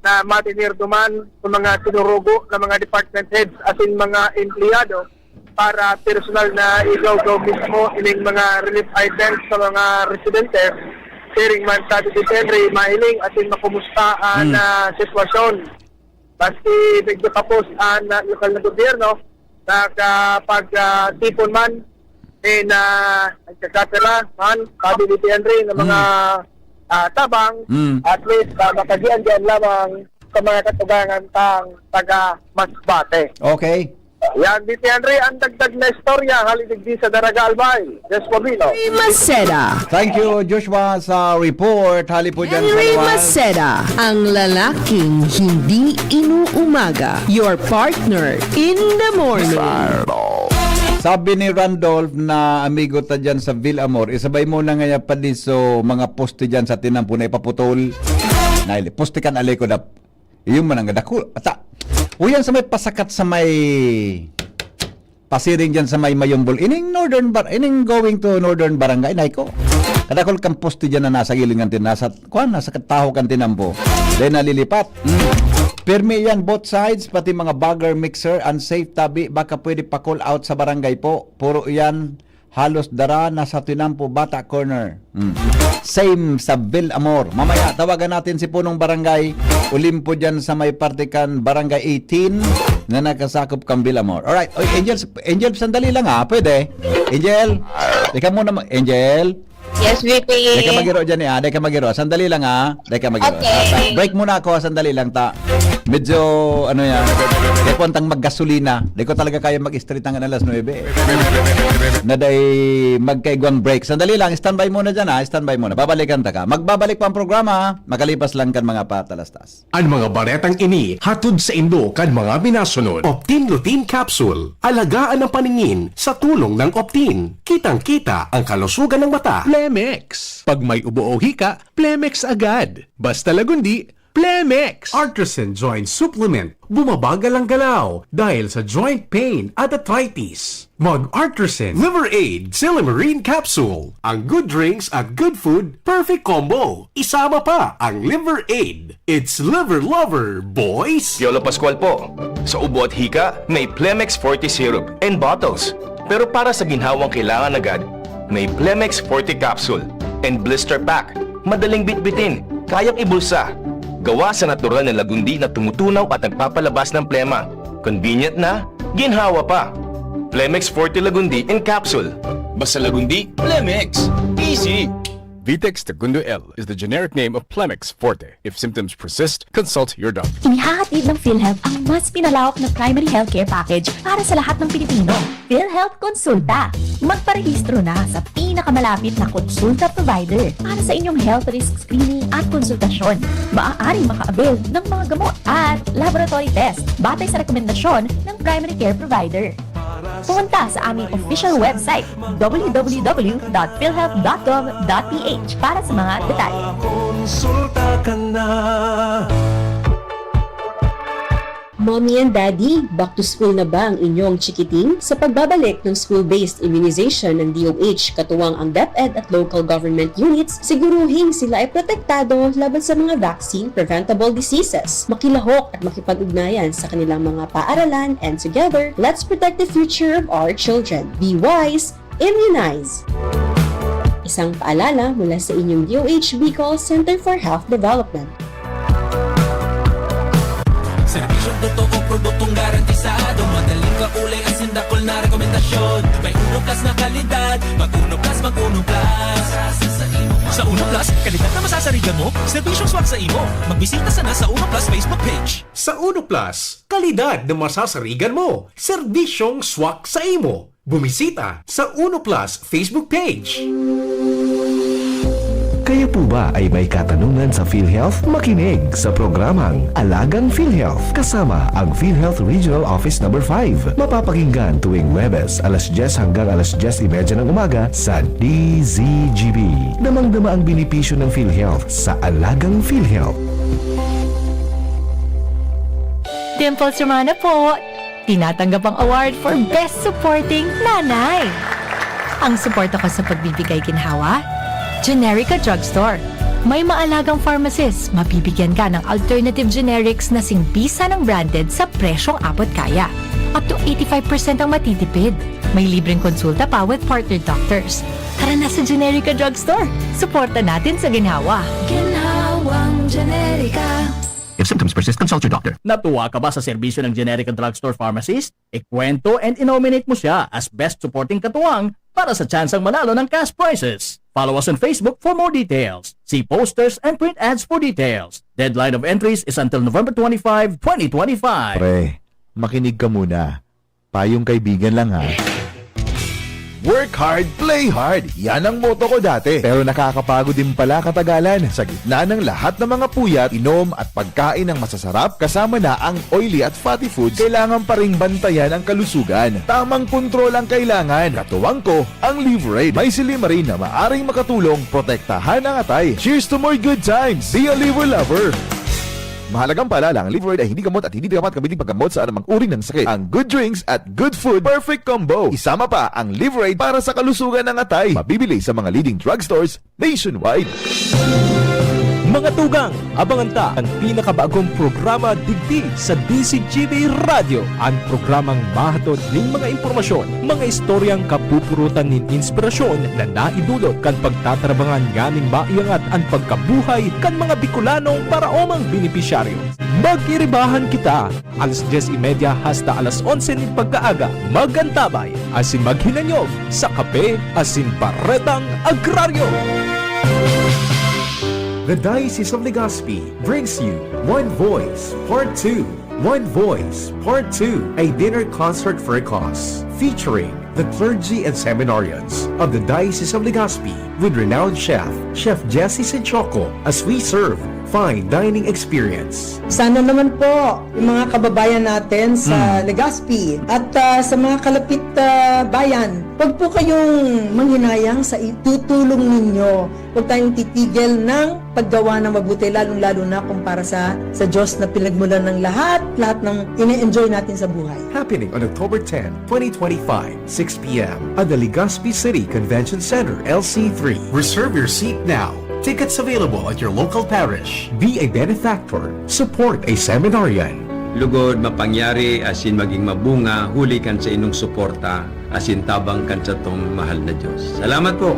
na matinirdo man sa mga tinurugo ng mga department heads asin mga empleyado para personal na igaw-gaw mismo ining mga relief items sa mga residente. Sharing man sa DDP Henry mahiling asin makumustaan na sitwasyon. Basti medyo kapos na lokal na gobyerno na kapag tipon man na nagkakatira man sa DDP Henry ng mga tabang at least makagian-gian lamang sa mga katugangan tang taga Masbate. Okay. Yan, DDP Henry, ang dagdag na istorya halidigdi sa Daraga Albay. Yes, Pabilo. Maceda. Thank you, Joshua, sa report. Hali po dyan sa Henry luwas. Maceda, ang lalaking hindi inuumaga. Your partner in the morning. Sabi ni Randolph na amigo ta dyan sa Villamor, isabay mo na nga pa din so mga poste dyan sa tinampo na ipaputol. Naili, poste kan aliko na. Iyon man ang gadako. Ata, uyan sa may pasakat sa may pasiring dyan sa may Mayombol. Ining going to Northern Barangay, naiko. Kadakol kang poste dyan na nasa gilingan tin, nasa kataho kan tinampo. Then nalilipat. Permi yan both sides, pati mga bagger mixer, unsafe tabi, baka pwede pa call out sa barangay po. Puro yan, halos dara na sa tinampo, Bata Corner. Same sa Villamor. Mamaya, tawagan natin si punong barangay, Olimpo dyan sa may partikan barangay 18 na nakasakop kang Villamor. Alright, oy, Angel, sandali lang ha, pwede. Angel, teka muna, Angel. Yes, VP. Deka magiro dyan eh, deka magiro. Sandali lang ha. Deka magiro. Okay. Break muna ako, sandali lang ta. Medyo, ano yan, deko antang maggasolina. Deko talaga kaya mag-street hanggang alas 9. Naday magkaigwang break. Sandali lang, standby muna dyan ha. Standby muna. Babalikan ta ka. Magbabalik pa ang programa. Makalipas lang kan mga patalastas. Ang mga baretang ini hatod sa Indo kan mga binasunod. Optin Lutein Capsule. Alagaan ang paningin sa tulong ng Optin. Kitang-kita ang kalusugan ng mata. Plemex. Pag may ubo o hika, Plemex agad. Basta lagundi, Plemex. Artisan Joint Supplement. Bumabagal ang galaw dahil sa joint pain at arthritis. Mag-Artisan Liver Aid Silimarine Capsule. Ang good drinks at good food, perfect combo. Isama pa ang Liver Aid. It's liver lover, boys! Piolo Pascual po. Sa ubo at hika, may Plemex Forte Syrup and bottles. Pero para sa ginhawang kailangan agad, may Plemex Forte Capsule and Blister Pack. Madaling bitbitin, kayang ibulsa. Gawa sa natural na lagundi na tumutunaw at nagpapalabas ng plema. Convenient na, ginhawa pa. Plemex Forte Lagundi in Capsule. Basta lagundi, Plemex. Easy! Vitex Segundo L is the generic name of Plemex Forte. If symptoms persist, consult your doctor. Inihahatid ng PhilHealth ang mas pinalawak na primary healthcare package para sa lahat ng Pilipino. PhilHealth Konsulta. Magparehistro na sa pinakamalapit na konsulta provider para sa inyong health risk screening at konsultasyon. Maaaring maka-avail ng mga gamot at laboratory test batay sa rekomendasyon ng primary care provider. Pumunta sa aming official website www.philhealth.gov.ph para sa mga detalye. Konsulta ka na. Mommy and Daddy, back to school na ba ang inyong chikiting? Sa pagbabalik ng school-based immunization ng DOH, katuwang ang DepEd at local government units, siguruhin sila ay protektado laban sa mga vaccine-preventable diseases. Makilahok at makipag-ugnayan sa kanilang mga paaralan, and together, let's protect the future of our children. Be wise, immunize! Isang paalala mula sa inyong DOH Bicol Center for Health Development. Serbisyong totoo, produktong garantisado, madaling kakulay ang sindakol na rekomendasyon. May Uno Plus na kalidad, mag-Uno Plus, mag-Uno Plus. Sa Uno Plus, kalidad na masasarigan mo, serbisyong swak sa imo. Magbisita sana sa Uno Plus Facebook page. Sa Uno Plus, kalidad na masasarigan mo, serbisyong swak sa imo. Bumisita sa Uno Plus Facebook page. Kayo po ba ay may katanungan sa PhilHealth? Makinig sa programang Alagang PhilHealth kasama ang PhilHealth Regional Office No. 5. Mapapakinggan tuwing Webes, alas 10 hanggang alas 10:30 ng umaga sa DZGB. Damang-dama ang benepisyo ng PhilHealth sa Alagang PhilHealth. Dimples Romana po! Tinatanggap ang award for Best Supporting Nanay. Ang suporta ko sa pagbibigay ginhawa, Generica Drugstore. May maalagang pharmacist, mabibigyan ka ng alternative generics na singbisa ng branded sa presyong abot kaya. Up to 85% ang matitipid. May libreng konsulta pa with partner doctors. Tara na sa Generica Drugstore. Suporta natin sa ginhawa. Ginhawang Generica. If symptoms persist, consult your doctor. Natuwa ka ba sa serbisyo ng Generica Drugstore Pharmacist? Ikwento and inominate mo siya as Best Supporting Katuwang para sa tsansang manalo ng cash prizes. Follow us on Facebook for more details. See posters and print ads for details. Deadline of entries is until November 25, 2025. Pre, makinig ka muna. Payong kaibigan lang ha. Work hard, play hard. Yan ang motto ko dati. Pero nakakapagod din pala katagalan. Sa gitna ng lahat ng mga puyat, inom at pagkain ng masasarap, kasama na ang oily at fatty foods, kailangan pa ring bantayan ang kalusugan. Tamang kontrol ang kailangan. Katuwang ko, ang Liverade. May silimarin na maaring makatulong protektahan ang atay. Cheers to more good times. Be a liver lover. Mahalagang paalala, ang Liverade ay hindi gamot at hindi dapat gamitin paggamot sa anumang uri ng sakit. Ang good drinks at good food, perfect combo. Isama pa ang Liverade para sa kalusugan ng atay. Mabibili sa mga leading drugstores nationwide. Mga tugang, abangan ta ang pinakabagong programa digdi sa DCGB Radio. Ang programang mahatod ning mga impormasyon, mga istoryang kapupurutan nin inspirasyon na naidulot kan pagtatrabangan ganing maiangat ang pagkabuhay kan mga Bicolanong para omang benepisyaryo. Mag-iribahan kita, alas 10:30 hasta alas 11 ning pagkaaga. Magantabay, asin maghinanyog sa kape, asin paretang agraryo. The Diocese of Legazpi brings you One Voice Part 2. One Voice Part 2, a dinner concert for a cause, featuring the clergy and seminarians of the Diocese of Legazpi with renowned chef, Chef Jesse Senchoco, as we serve fine dining experience. Sana naman po yung mga kababayan natin sa Legazpi at sa mga kalapit bayan, huwag po kayong manghinayang sa itutulong ninyo. Huwag tayong titigil ng paggawa ng mabuti, lalong-lalo na kumpara sa Diyos na pinagmulan ng lahat ng ine-enjoy natin sa buhay. Happening on October 10, 2025, 6 p.m. at the Legazpi City Convention Center, LC3. Reserve your seat now. Tickets available at your local parish. Be a benefactor. Support a seminarian. Lugod mapangyari asin maging mabunga, huli kan sa inong suporta, asin tabang kan sa tong mahal na Diyos. Salamat po!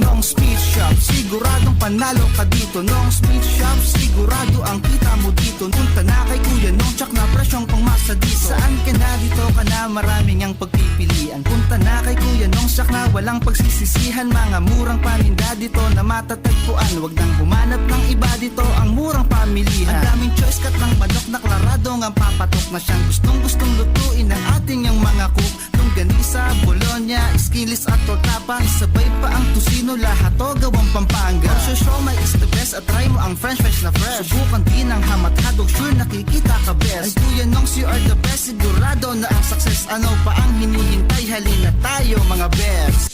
Noong speed shop, siguradong panalo ka dito. Noong speed shop, sigurado ang kita mo dito. Punta na kay Kuya Nong, tsak na presyong pangmasa dito. Saan ka na dito ka na, maraming ang pagpipilian. Punta na kay Kuya Nong, tsak na walang pagsisisihan. Mga murang paninda dito na matatagpuan. Huwag nang humanap ng iba dito, ang murang pamilihan. Ang daming choice kat ng manok na klaradong ang papatok na siyang gustong lutuin ng ating yung mga cook. Longganisa, Bologna, Skilis at tortapang, sabay pa ang tusino, lahat to gawang Pampanga. Siomai is the best at try mo ang french fries na fresh. Subukan din ang hamat-hadog, sure nakikita ka best. Ay Kuya Nongs, you are the best, sigurado na ang success. Ano pa ang hinihintay, halina tayo mga best.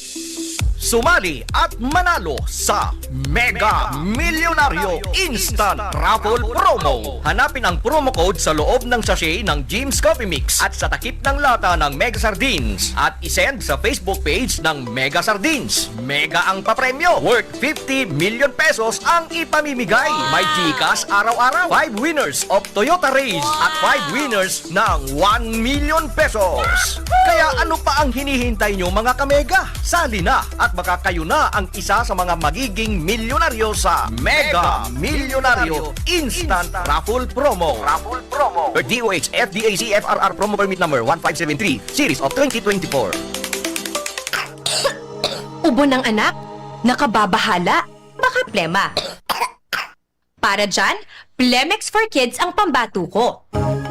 Sumali at manalo sa Mega Milyonaryo Instant Raffle Promo. Hanapin ang promo code sa loob ng sachet ng Jim's Coffee Mix at sa takip ng lata ng Mega Sardines at isend sa Facebook page ng Mega Sardines. Mega ang papremyo, worth 50 million pesos ang ipamimigay. May GCash araw-araw, 5 winners of Toyota Race at 5 winners ng 1 million pesos. Kaya ano pa ang hinihintay nyo mga kamega? Sali na at baka kayo na ang isa sa mga magiging milyonaryo sa Mega Milyonaryo Instant Raffle Promo. Per DOH FDAC FRR Promo Permit Number 1573 Series of 2024. Ubo ng anak? Nakababahala? Baka plema. Para dyan, Plemex for Kids ang pambato ko.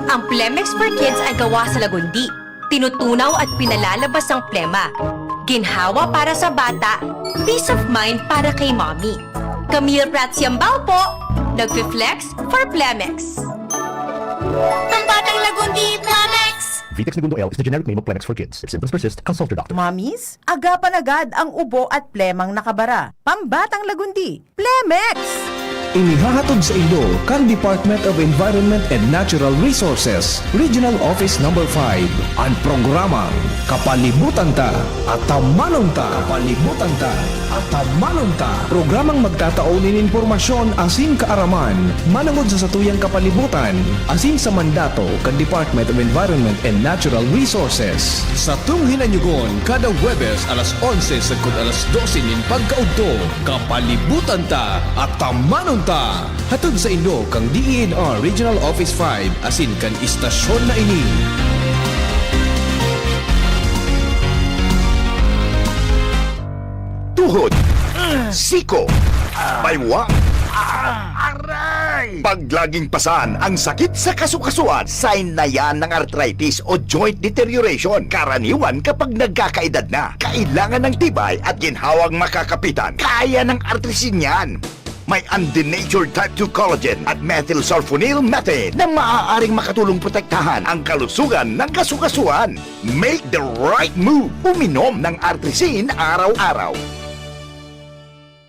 Ang Plemex for Kids ay gawa sa lagundi. Tinutunaw at pinalalabas ang plema. Ginhawa para sa bata, peace of mind para kay mommy. Camille Prats Yambao po, nagfi-flex for Plemex. Ang batang lagundi, Plemex! Vitex Segundo L is the generic name of Plemex for kids. If symptoms persist, consult your doctor. Mommies, agapan agad ang ubo at plemang nakabara. Pambatang lagundi, Plemex! Inihahatod sa inyo kang Department of Environment and Natural Resources, Regional Office No. 5, ang programang Kapalibutan Ta at Tamanon Ta. Kapalibutan Ta at Tamanon Ta. Programang magtataunin informasyon asin kaaraman, manangod sa satuyang kapalibutan, asin sa mandato kang Department of Environment and Natural Resources. Sa tunghinanyugon, kada Huwebes alas 11 sagkod alas 12 nin pagkaudto, Kapalibutan Ta at Tamanon Ta. Hatod sa inyo kang DENR Regional Office 5 asin kan istasyon na ini. Tuhod, siko, baywa, paglaging pasan ang sakit sa kasukasuan, sign na yan ng arthritis o joint deterioration. Karaniwan kapag nagkakaedad na, kailangan ng tibay at ginhawang makakapitan. Kaya ng artrisin yan. May undenatured type 2 collagen at methylsulfonyl methane na maaaring makatulong protektahan ang kalusugan ng kasukasuan. Make the right move. Uminom ng artrisin araw-araw.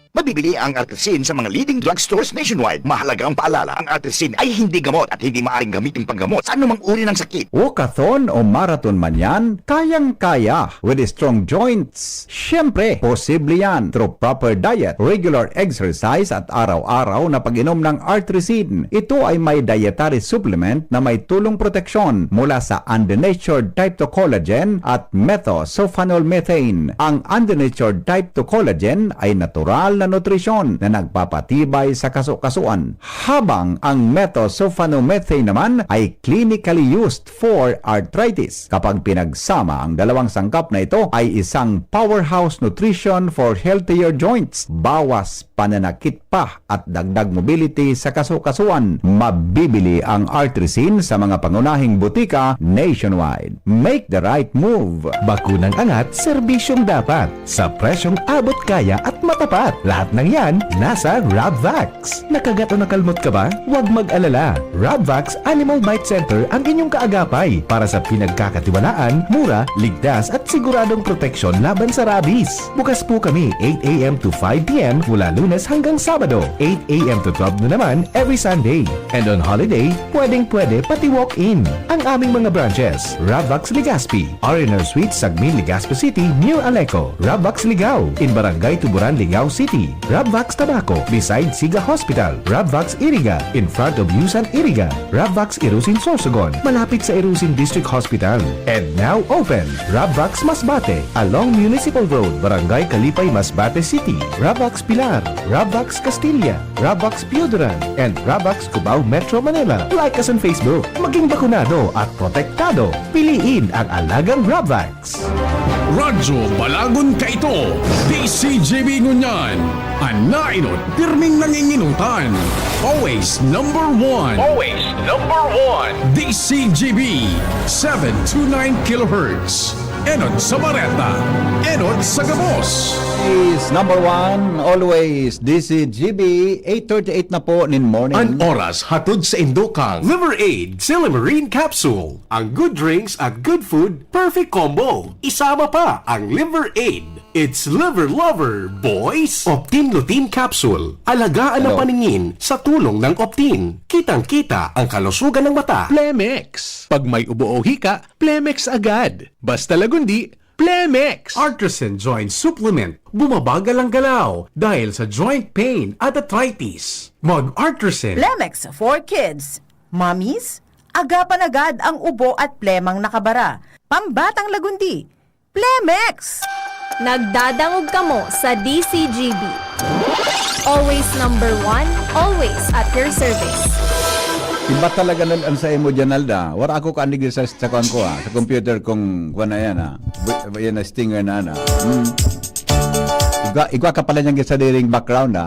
Mabibili ang artrisin sa mga leading drugstores nationwide. Mahalaga ang paalala, ang artrisin ay hindi gamot at hindi maaaring gamitin panggamot sa anumang uri ng sakit. Walkathon o marathon man yan, kayang-kaya with strong joints. Siyempre, posible yan through proper diet, regular exercise at araw-araw na pag-inom ng artrisin. Ito ay may dietary supplement na may tulong proteksyon mula sa undenatured type 2 collagen at methylsulfonyl methane. Ang undenatured type 2 collagen ay natural na nutrisyon na nagpapatibay sa kasukasuan, habang ang methylsulfonomethane naman ay clinically used for arthritis. Kapag pinagsama ang dalawang sangkap na ito ay isang powerhouse nutrition for healthier joints, bawas pananakit pa at dagdag mobility sa kasukasuan. Mabibili ang artrisin sa mga pangunahing butika nationwide. Make the right move. Bakunang angat, serbisyong dapat sa presyong abot kaya at matapat. Lahat ng yan nasa Rabvax. Nakagat o nakalmot ka ba? Huwag mag-alala. Rabvax Animal Bite Center ang inyong kaagapay para sa pinagkakatiwalaan, mura, ligtas at siguradong proteksyon laban sa rabies. Bukas po kami 8 a.m. to 5 p.m. mula Lunes hanggang Sabado, 8 a.m. to 12 na naman every Sunday. And on holiday, pwedeng-pwede pati walk-in. Ang aming mga branches, Rabvax Legazpi, R&R Suite, Sagmin, Legazpi City, near Aleco. Rabvax Ligao, in Barangay Tuburan, Ligao City. Rabvax Tabaco, beside Siga Hospital. Rabvax Iriga, in front of Yusan Iriga. Rabvax Irusin Sorsogon, malapit sa Irusin District Hospital. And now open, Rabvax Masbate, along Municipal Road, Barangay Kalipay, Masbate City. Rabvax Pilar, Rabvax Castilla, Rabvax Piuduran, and Rabvax Cubao Metro Manila. Like us on Facebook. Maging bakunado at protektado. Piliin ang alagang Rabvax. Radyo Balagon Kaito, DCGB Ngunyan, Anainot, pirming nanginginutan. Always number one. DCGB, 729 kHz. Enod sa Bareta, Enod sa Gabos. Is number 1, always, DCGB, 8:38 na po nin morning. An oras hatod sa Indokang Liver Aid Silimarine Capsule. Ang good drinks at good food, perfect combo. Isama pa ang Liver Aid. It's liver lover, boys! Optin Lutein Capsule. Alagaan ang paningin sa tulong ng Optin. Kitang-kita ang kalusugan ng mata. Plemex. Pag may ubo o hika, Plemex agad. Basta lagundi, Plemex. Artisan Joint Supplement. Bumabagal ang galaw dahil sa joint pain at arthritis. Mag-Artisan. Plemex for kids. Mommies, agapan agad ang ubo at plemang nakabara. Pambatang lagundi. Plemex! Nagdadangog kamo sa DCGB. Always number 1, always at your service. Iba talaga nun sa imo dyan, Alda. Wala ako kaanig sa kuan ko sa computer kung kuan na yan yan na stinger na Igwa ka pala niyang sa diring background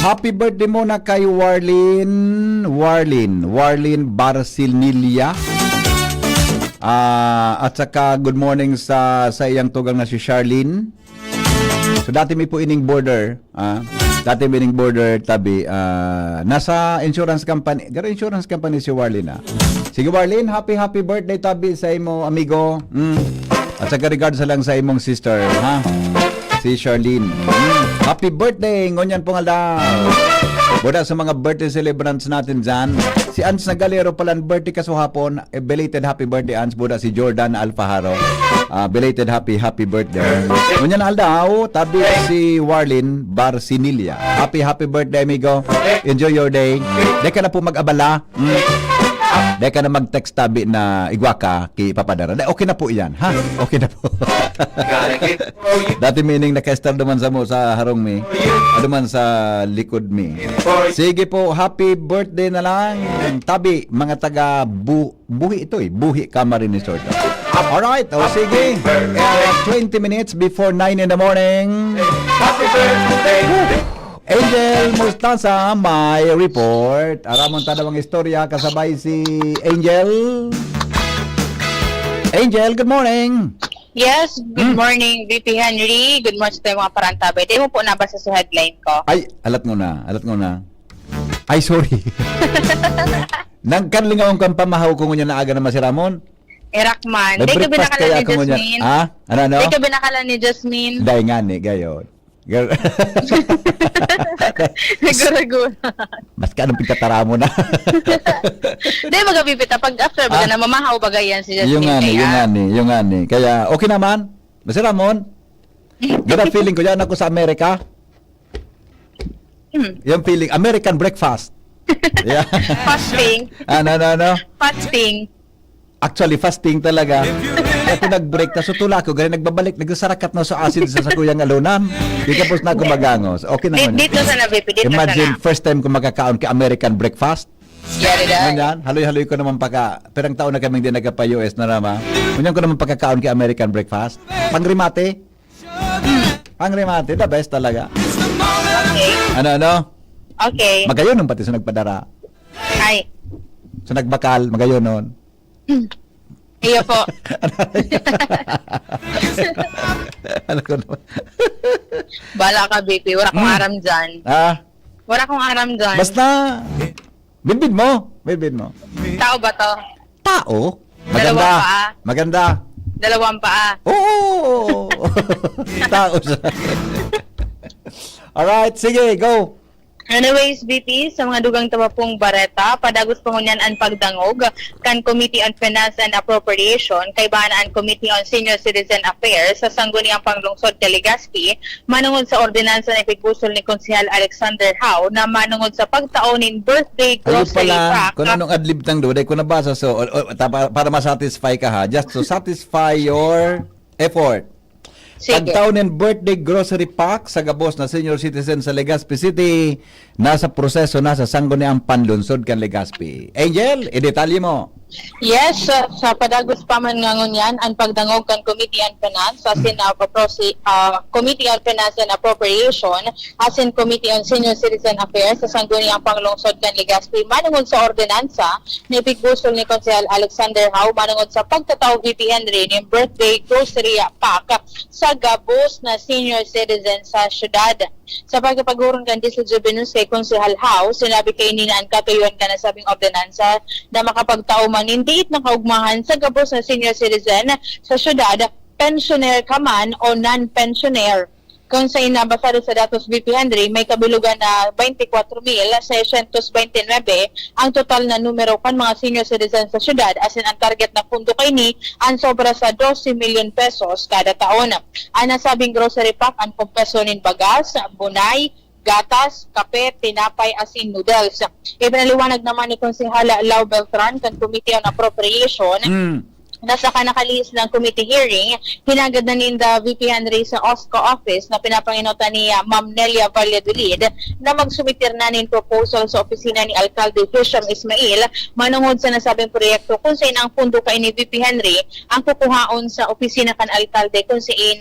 Happy birthday muna kay Warlin Barcililla. At saka good morning sa iyang tugang na si Charlene. So dati may po ining border, tabi nasa insurance company. Garo insurance company si Warlin Sige Warlin, happy birthday tabi sa imo amigo. At saka regards lang sa imong sister, si Charlene. Happy birthday ngonyan pong aldaw. Buda sa mga birthday celebrants natin dyan. Si Ans Nagalero pala birthday kasuhapon. Belated happy birthday Ans. Buda si Jordan Alfaharo. Belated happy birthday. Ngunyan aldaw, tabi si Warlin Barcililla. Happy birthday amigo. Enjoy your day. Di ka na po mag-abala. Di ka na mag-text tabi na igwa ka kay Papadara. Okay na po yan, ha? Okay na po. Dati meaning nakestar naman sa mo sa harong mi. Naman sa likod mi. Sige po, happy birthday na lang. Tabi, mga taga Buhi ito Buhi Camarines Resort. Alright, sige. 20 minutes before 9 in the morning. Happy birthday! Angel Mostaza, may report. Aramon tadawang istorya kasabay si Angel. Angel, good morning. Yes, good morning, VP Henry. Good morning sa mga parantabay. Di mo po nabasa sa headline ko. Ay, alat mo na. Ay, sorry. Nagkanling akong kampamahaw ko ngunyan na aga naman si Ramon. Irakman. Di ka binakala ni Jasmine. Ano? Di ka binakala ni Jasmine. Dahil nga ni, gayon. Naguragura. Mas ka anong pagkatara mo na. Di magabibita. Pag after, baga na mamahaw bagayan si Jasmine. Yung nga ni. Kaya, okay naman. Basta Ramon, ganda feeling ko yan ako sa Amerika. Yung feeling, American breakfast. Yeah. Fasting. Ano? Fasting. Actually, fasting talaga. Ako nag-break, tapos tula ko, ganyan nagbabalik, nagsarakat na sa acid sa kuyang alunan. Di kapos na ako magangos. Okay naman. Dito sa VP, dito Imagine, first time ko magkakaon ka American breakfast. Ganyan, haloy-haloy ko naman perang taon na kaming di nagpa-US na naman. Ganyan ko naman pagkakaon ka American breakfast. Pangrimate. Pangrimate, the best talaga. Okay. Ano? Okay. Magayon nun pati sa nagpadara. Ay. Sa nagbakal, magayon nun. Iyo po. Alam ko naman. Bala ka, BP. Wala kong aram dyan. Wala kong aram dyan. Basta, bibid mo. Tao ba to? Tao? Maganda. Dalawang paa. Oo. Tao siya. Alright, sige, go. Anyways, BP, sa mga dugang tabapong bareta, padagos pangunyan ang pagdangog kan Committee on Finance and Appropriation, kay Banaan Committee on Senior Citizen Affairs sa sangguniang panglungsod kay Legazpi, manungod sa ordinansa na ipigpusol ni Konsehal Alexander Hao na manungod sa pagtaonin birthday grocery pack. Kung anong adlib tang do, ko nabasa para ma-satisfy ka just to satisfy your effort. Pagtaunin birthday grocery pack sa gabos na senior citizen sa Legazpi City, nasa proseso na sa sangguniang panlunsod kan Legazpi. Angel, i-detalye mo. Yes, sa padagos pa man nga ngunyan ang pagdangog kan Committee on Finance asin Committee on Finance and Appropriation asin Committee on Senior Citizen Affairs sa sangguniang panglungsod kan Legazpi manungod sa ordinansa ni Pigbusol ni Konsehal Alexander Hau manungod sa pagtataw VP Henry ni birthday grocery pack sa gabos na senior citizen sa syudad. Sa pagkapagurong kan Diesel Juvenus kay Konsehal Hau, sinabi kay Ninaan katuyuan ka na sabing ordinansa na makapagtao man hindi nakaugmahan sa gabos na senior citizen sa syudad, pensioner ka man o non-pensioner. Kung sa inabasado sa datos VP Henry, may kabilugan na 24,629 ang total na numero kan mga senior citizens sa syudad, asin ang target na pundo kay ni ang sobra sa 12 million pesos kada taon. Ang nasabing grocery pack ang kumpesonin bagas, bunay, gatas, kape, tinapay, asin, noodles. Ipinaliwanag naman ni Konsehala Lau Beltran kan Committee on Appropriation nasa nakalihis ng committee hearing, hinagad na ni VP Henry sa OSCO office na pinapanginutan ni Ma'am Nelia Valladolid na magsumitir na nin proposal sa opisina ni Alcalde Hisham Ismail manungod sa nasabing proyekto kung saan ang pundo kay ni VP Henry ang kukuhaon sa opisina kan Alcalde kung saan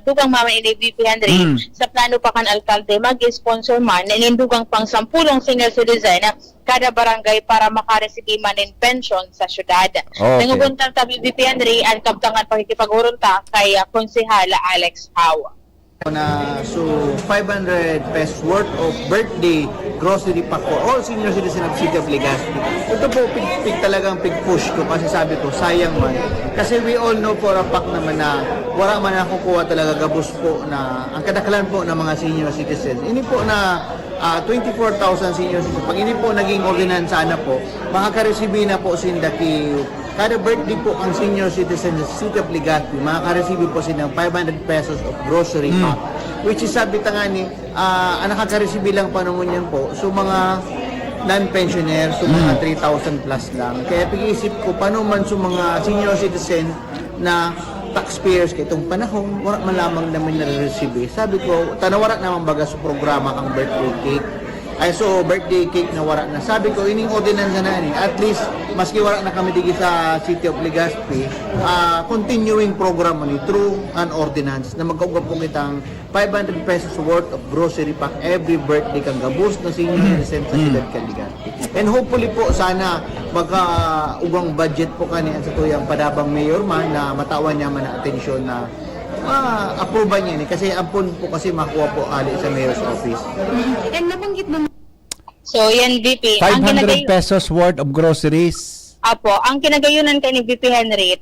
dugang mama ni VP Henry sa plano pa kan Alcalde mag-sponsor man nindugang pang 10 senior citizen kada barangay para makaresibi man in pension sa syudad. Okay. Nangubuntang tabi VP Henry ang kabtangan pakikipag-urunta kay Konsehala Alex Hau. So 500 pesos worth of birthday grocery pack for all senior citizen of City of Legazpi. Ito po talagang push ko kasi sabi ko sayang man. Kasi we all know for a fact naman na wala man nakukuha talaga gabos po na ang kadakalan po ng mga senior citizens. Ini po na 24,000 senior citizens. Pag ini po naging ordinansa na po, makakareceive na po sindaki kada birthday po ang senior citizen sa City of Legazpi, makaka-receive po sila ng 500 pesos of grocery pack. Which is sabi tangani, ang nakaka-receive lang pa naman yan po. So mga non-pensioner, so mga 3,000 plus lang. Kaya pag-iisip ko, paano man so mga senior citizen na taxpayers kay itong panahon, wala man lamang naman nare-receive. Sabi ko, tanawara naman baga sa programa ang birthday cake. Ay so birthday cake na wala na. Sabi ko ining ordinansa na ni. At least maski wala na kami digi sa City of Legazpi, continuing program ni through an ordinance na magkauga po kitang 500 pesos worth of grocery pack every birthday kang gabos na senior citizen sa Ciudad Legazpi. And hopefully po sana ugang budget po kani sa tuyang padabang mayor man na matawan niya man ang atensyon na approve niya ni kasi ampun po kasi makuha po ali sa mayor's office. And nabanggit naman. So yan VP, 500 pesos worth of groceries. Apo, ang kinagayunan kay ni VP Henry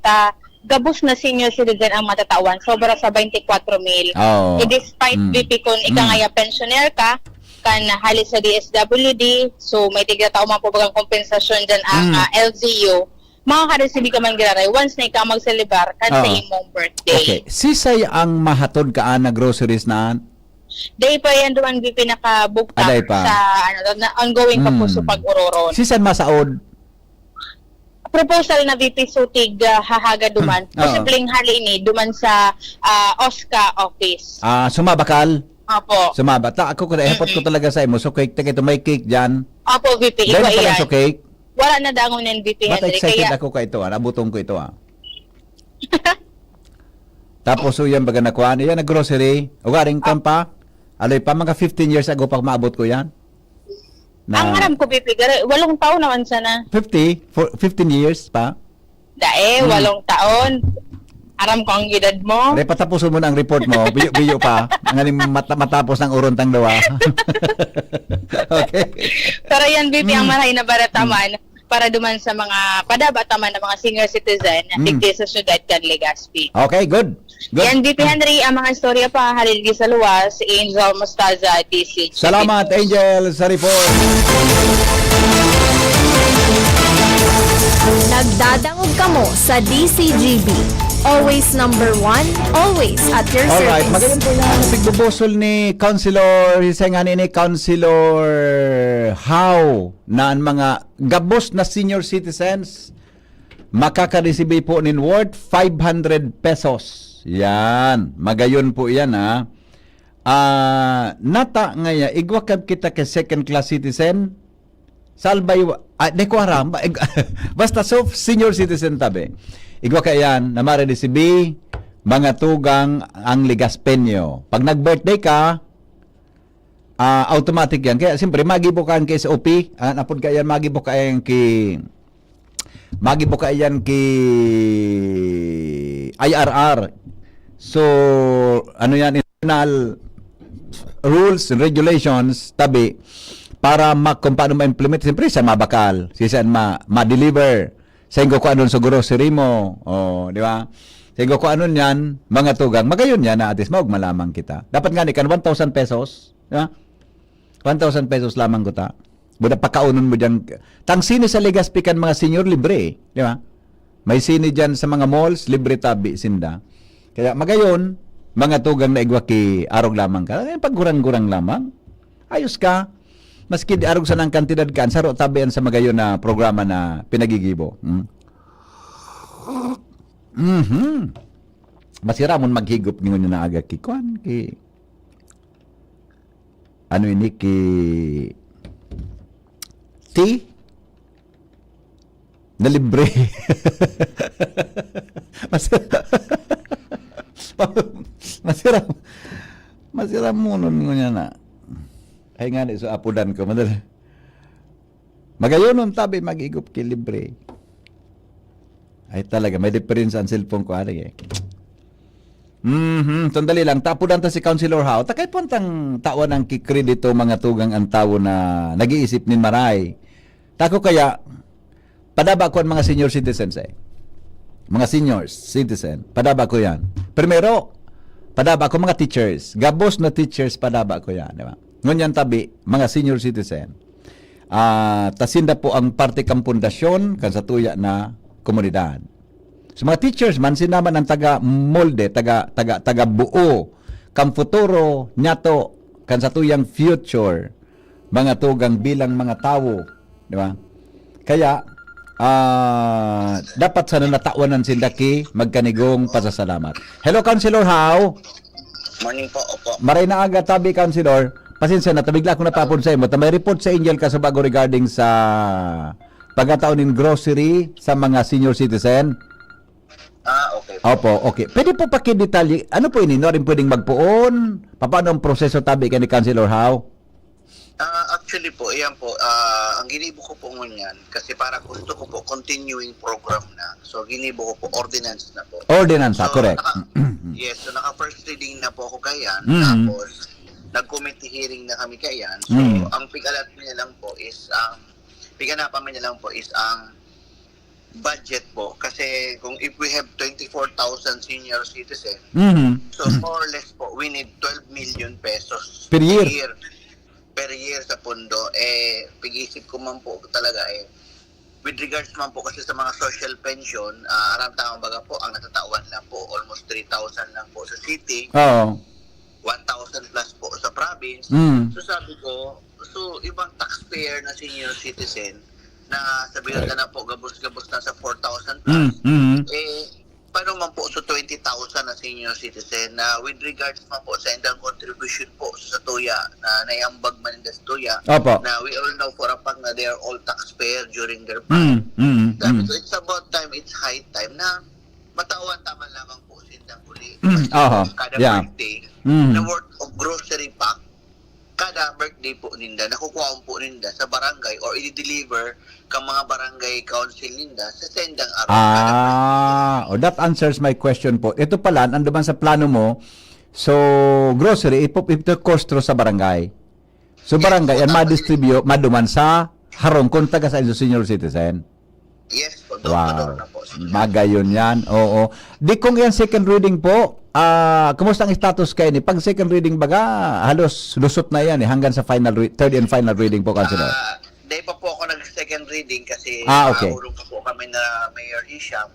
gabos na senior citizen ang matatawan sobra sa 24,000. Oh. Despite VP kung ikangaya pensioner ka kan halis sa DSWD, so may tigratao man po bagang kompensasyon dyan ang LGU. Makaka-receive ka man giraray once na ikaw mag-celebrate kan sa imong birthday. Okay. Sisay ang mahatod kaan na groceries na Day pa yan doon pinaka-bugtak sa na ongoing pa po sa pag-uroron. Sisan masaod? Proposal na VP Sutig hahaga duman. Posibleng hali ni duman sa OSCA office. Sumabakal? Opo. Sumabata. Ako ko ko talaga sa imo. So cake ito may cake dyan. Opo VP. Dahil pala so cake. Wala na dangon ng VP But Henry. excited ako ka ito. Nabutong ko ito. Tapos so yan baga nakuha yan na grocery. Ugaring kampa. Aloy pa mga 15 years ago pag maabot ko yan. Ang aram ko VP, 8 taon naman sana. 15 years pa. Dae, 8 taon. Aram ko ang edad mo. Re patapuson mo na ang report mo. Biyo pa. Ang matapos ng uruntang dawa. Okay. Pero yan VP ang maray na barataman para duman sa mga padabataman ng mga senior citizen digdi sa syudad kan Legazpi. Okay, good. Yan VP Henry, ang mga istorya pa haligi sa luwas, Angel Mostaza, DC. Salamat Angel sa report. Nagdadangog kamo sa DCGB. Always number 1, always at your Alright, service. magayon po yan. Pigbubusol ni Councilor, nga ni Councilor How na ang mga gabos na senior citizens makaka-receive po nin worth 500 pesos. Yan. Magayon po yan ha. Nata ngaya, igwakab kita ka second class citizen, salbay, di ko aram, basta so senior citizen tabi. Igwa kayan, namara di si B, mga tugang ang Ligaspenyo. Pag nag-birthday ka, automatic yan. Kaya siyempre, magibo ka kay SOP, napod ka yan, magibo ka yan ki IRR. So, ano yan, internal rules and regulations, tabi, para kung paano ma-implement, siyempre, sa mabakal, saan ma-deliver, sa ingo ko anon sa grocery mo, di ba? Sa ingo ko anon yan, mga tugang, magayon yan na atis, maug malamang kita. Dapat nga ni kan 1,000 pesos, di ba? 1,000 pesos lamang ko ta. Buda pakaunon mo dyan. Tang sini sa Legazpi kan mga senior libre, di ba? May sini dyan sa mga malls, libre tabi sinda. Kaya magayon, mga tugang na igwa ki arog lamang ka. Paggurang-gurang lamang. Ayos ka. Maski di arog sa nang kantidad ka, saro tabian sa magayon na programa na pinagigibo. Masira mo maghigop ninyo na aga ki kuan ki ano ini ki tea na libre. Masira mo nun niya na. Ay nga ni so apudan ko madala. Magayon tabi magigop ki libre. Ay talaga may difference ang cellphone ko ari eh. Sandali lang, tapudan ta si Councilor How. Takay puntang tawan ang kikredito mga tugang ang tao na nag-iisip nin maray. Tako kaya, padaba ko ang mga senior citizens eh. Mga seniors, citizen, padaba ko yan. Primero, padaba ko mga teachers. Gabos na teachers, padaba ko yan. Diba? Ngunyan tabi, mga senior citizen. Tasinda po ang parte kang pundasyon kan sa tuya na komunidad. So mga teachers man sinaman ang taga molde, taga buo, kang futuro nyato kan sa tuyang future mga tugang bilang mga tao, di ba? Kaya dapat sana natawanan sindaki magkanigong pasasalamat. Hello Councilor How. Morning po, opo. Maray na aga tabi Councilor. Pasensya na tabigla ko napapon sa imo. May report sa Angel ka sa bago regarding sa pagkataon ng grocery sa mga senior citizen. Okay. Opo, okay. Pwede po pakidetalye, ano po ini? No rin pwedeng magpuon? Paano ang proseso tabi ka ni Councilor How? Actually po, iyan po, ang ginibo ko po ngunyan, kasi para gusto ko po continuing program na. So, ginibo ko po, ordinance na po. Ordinance, so, correct. Yes, so naka-first reading na po ako kayan, tapos nag-committee hearing na kami kayan. So, ang pigalat niya lang po is, piganapan niya lang po is ang budget po kasi kung if we have 24,000 senior citizen, so more or less po we need 12 million pesos per year sa pundo. Pag-isip ko man po talaga with regards man po kasi sa mga social pension, aram tamang baga po ang natatawan lang po almost 3,000 lang po sa city. 1,000 plus po sa province. So sabi ko, so ibang taxpayer na senior citizen na sabihin na po gabos-gabos na sa 4,000 plus, paano man po so 20,000 na senior citizen na with regards man po sa indang contribution po sa tuya na naiambag man sa tuya na we all know for a fact na they are all taxpayer during their prime. So it's about time, it's high time na matawan tama lamang po sindang uli kada birthday na worth of grocery pack kada birthday po ninda, nakukuha po ninda sa barangay or i-deliver ka mga barangay council ninda sa sendang araw. That answers my question po. Ito pala, anduman sa plano mo, so grocery, ito kostro sa barangay. So barangay, yan ma-distribute, maduman sa harong kung taga sa senior citizen. Yes po, wow. Na po. Magayon yan, oo. Di kung yan second reading po, kumusta ang status kayo ni? Pag second reading baga, halos lusot na yan hanggang sa third and final reading po, Councilor. Di pa po ako nag-second reading kasi okay. Urong pa po kami na Mayor Isham.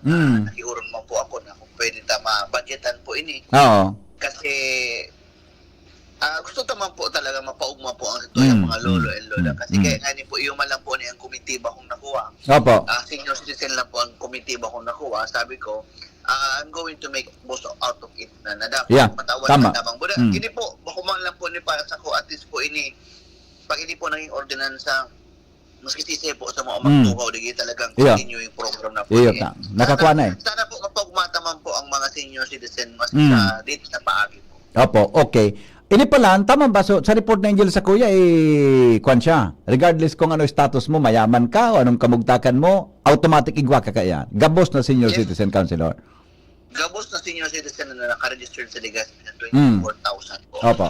Nakiurong mo po ako na kung pwede budgetan po ini. Oo. Kasi gusto naman po talaga mapaugma po ang yung mga lolo and lola. Kasi kaya nga po yung lang po ang komitiba kong nakuha. Opo. Senior citizen lang po ang komitiba kong nakuha. Sabi ko, I'm going to make most out of it na dapat matawan na namang buda. Hindi po, bakuman lang po ni para sa ko at least po ini, pag hindi po naging ordinansa, maski sisi po sa mga magtukaw, di talagang Iya. continuing program na po. Iyo ta. Nakakuha na eh. Sana po mapagmata man po ang mga senior citizen mas Mm. sa dito na paagi po. Opo, okay. Ini pala, tama ba? So, sa report na Angel sa kuya, kwan siya. Regardless kung ano status mo, mayaman ka o anong kamugtakan mo, automatic igwa ka kaya. Gabos na senior citizen counselor. Gabos na senior citizen na naka-registered sa Legazpi na Mm. 24,000 po. Opo.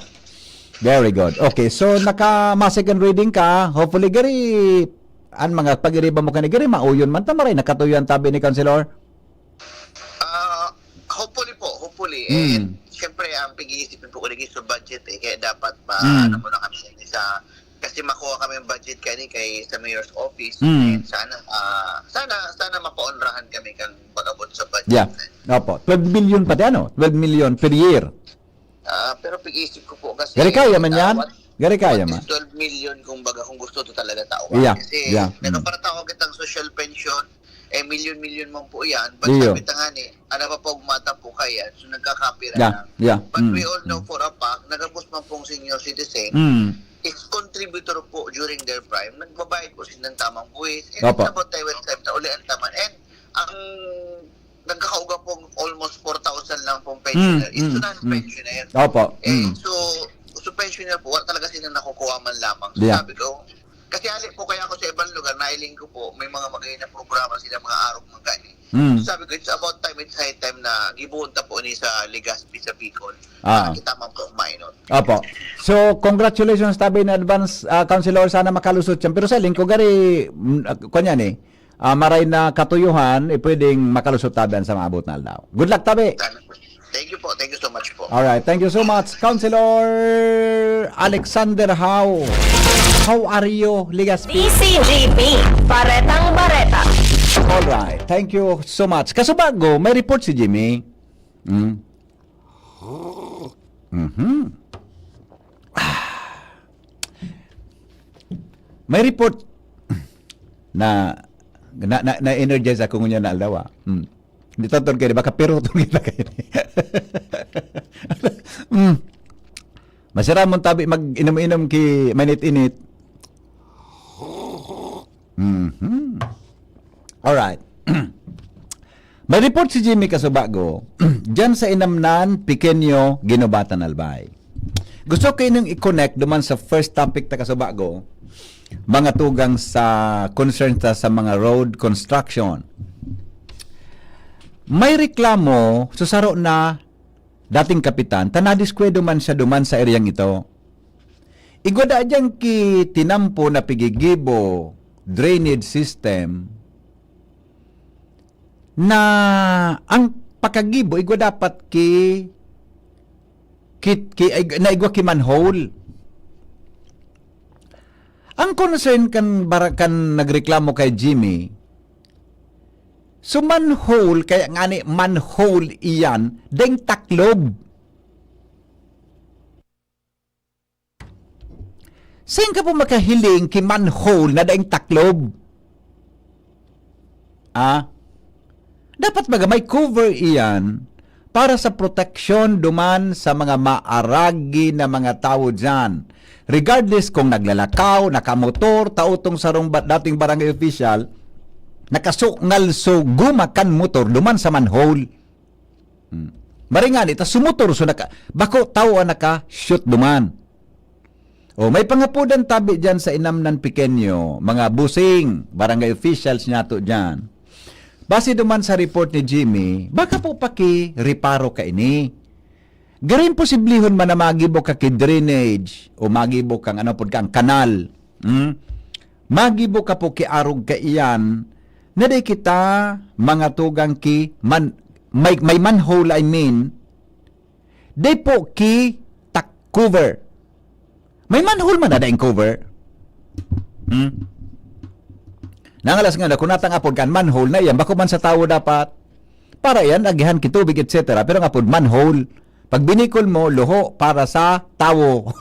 Very good. Okay, so naka-second reading ka. Hopefully, gari, ang mga pag-iriba mo ka ni gari, mauyon man tamaray, nakatuyan tabi ni counselor. Hopefully po, hopefully. Mm. Siyempre, ang pag-iisipin po ko sa budget kaya dapat Mm. ano muna kami sa kasi makuha kami yung budget kay sa mayor's office. Mm. And sana mapaonrahan kami kang pag-abot sa budget. Yeah. Opo. 12 million pa ano? 12 million per year. Pero pag-iisip ko po kasi Gari kaya man yan? Gari kaya man? 12 million kung gusto to talaga tao. Yeah. Kasi Yeah. para tao kitang social pension, million man po yan. But Iyo. sabi tangani, ano pa pagmata po kaya, so nagkakapira Yeah. na. Yeah. But we all know for a fact, nagabos man pong senior citizen, Mm. is contributor po during their prime. Nagbabayad po sila ng tamang buwis. And Opo. it's about time na uli ang taman. And ang nagkakauga pong almost 4,000 lang pong pensioner is non-pensioner. Opo. So pensioner po, wala talaga silang nakukuha man lamang. So Yeah. sabi ko, kasi ali po kaya ako sa ibang lugar, nailing ko po, may mga magayon na programa sila, mga arog mga gani. So sabi ko, it's about time, it's high time na gibuunta po ni sa Legazpi sa Bicol. Kita man po minor. Opo. So, congratulations tabi na advance counselor, sana makalusot siya. Pero sa lingko gari, kanyan maray na katuyuhan, pwedeng makalusot tabi sa maabot na aldaw. Good luck tabi. Thank you po. Thank you so much po. Alright, thank you so much, Councilor Alexander How. How are you, Legazpi? DCGP, Baretang Bareta. Alright, thank you so much. Kaso bago, may report si Jimmy. May report na energize ako ngunya na aldawa. Dito ton kayo, baka pero itong kita kayo. Masira mong tabi mag-inom-inom ki mainit-init. Alright. May report si Jimmy Kasubago dyan sa Inamnan, Pequeño, Ginobatan, Albay. Gusto ko nang i-connect duman sa first topic ta Kasubago, mga tugang sa concern ta sa mga road construction. May reklamo susaro na dating kapitan, tanadiskwado man siya duman sa ereyang ito. Igwada dyan ki tinampo na pigigibo drainage system na ang pakagibo igwa dapat na igwa ki manhole. Ang concern kan barakan nagreklamo kay Jimmy, so manhole, kaya nga ni manhole iyan, deng taklob. Saan ka po makahiling ki manhole na deng taklob? Dapat baga may cover iyan para sa proteksyon duman sa mga maaragi na mga tao dyan. Regardless kung naglalakaw, nakamotor, tautong sarong dating barangay official, nakasungal so gumakan motor duman sa manhole. Maringan ita sumutor so bako tao naka shoot duman. May pangapudan tabi dyan sa Inamnan Pequeño, mga busing, barangay officials nato dyan. Base duman sa report ni Jimmy, baka po reparo ka ini. Garin posiblihon man na magibo ka ki drainage o magibo kang kang kanal. Magibo ka po ki arog ka iyan na di kita mga tugang ki may manhole di po ki cover. May manhole man na daing cover. Nangalas nga na kung natang apod kan manhole na iyan, bako man sa tao dapat para yan agihan ki tubig etc. Pero nga apod manhole, pag binikol mo luho para sa tao.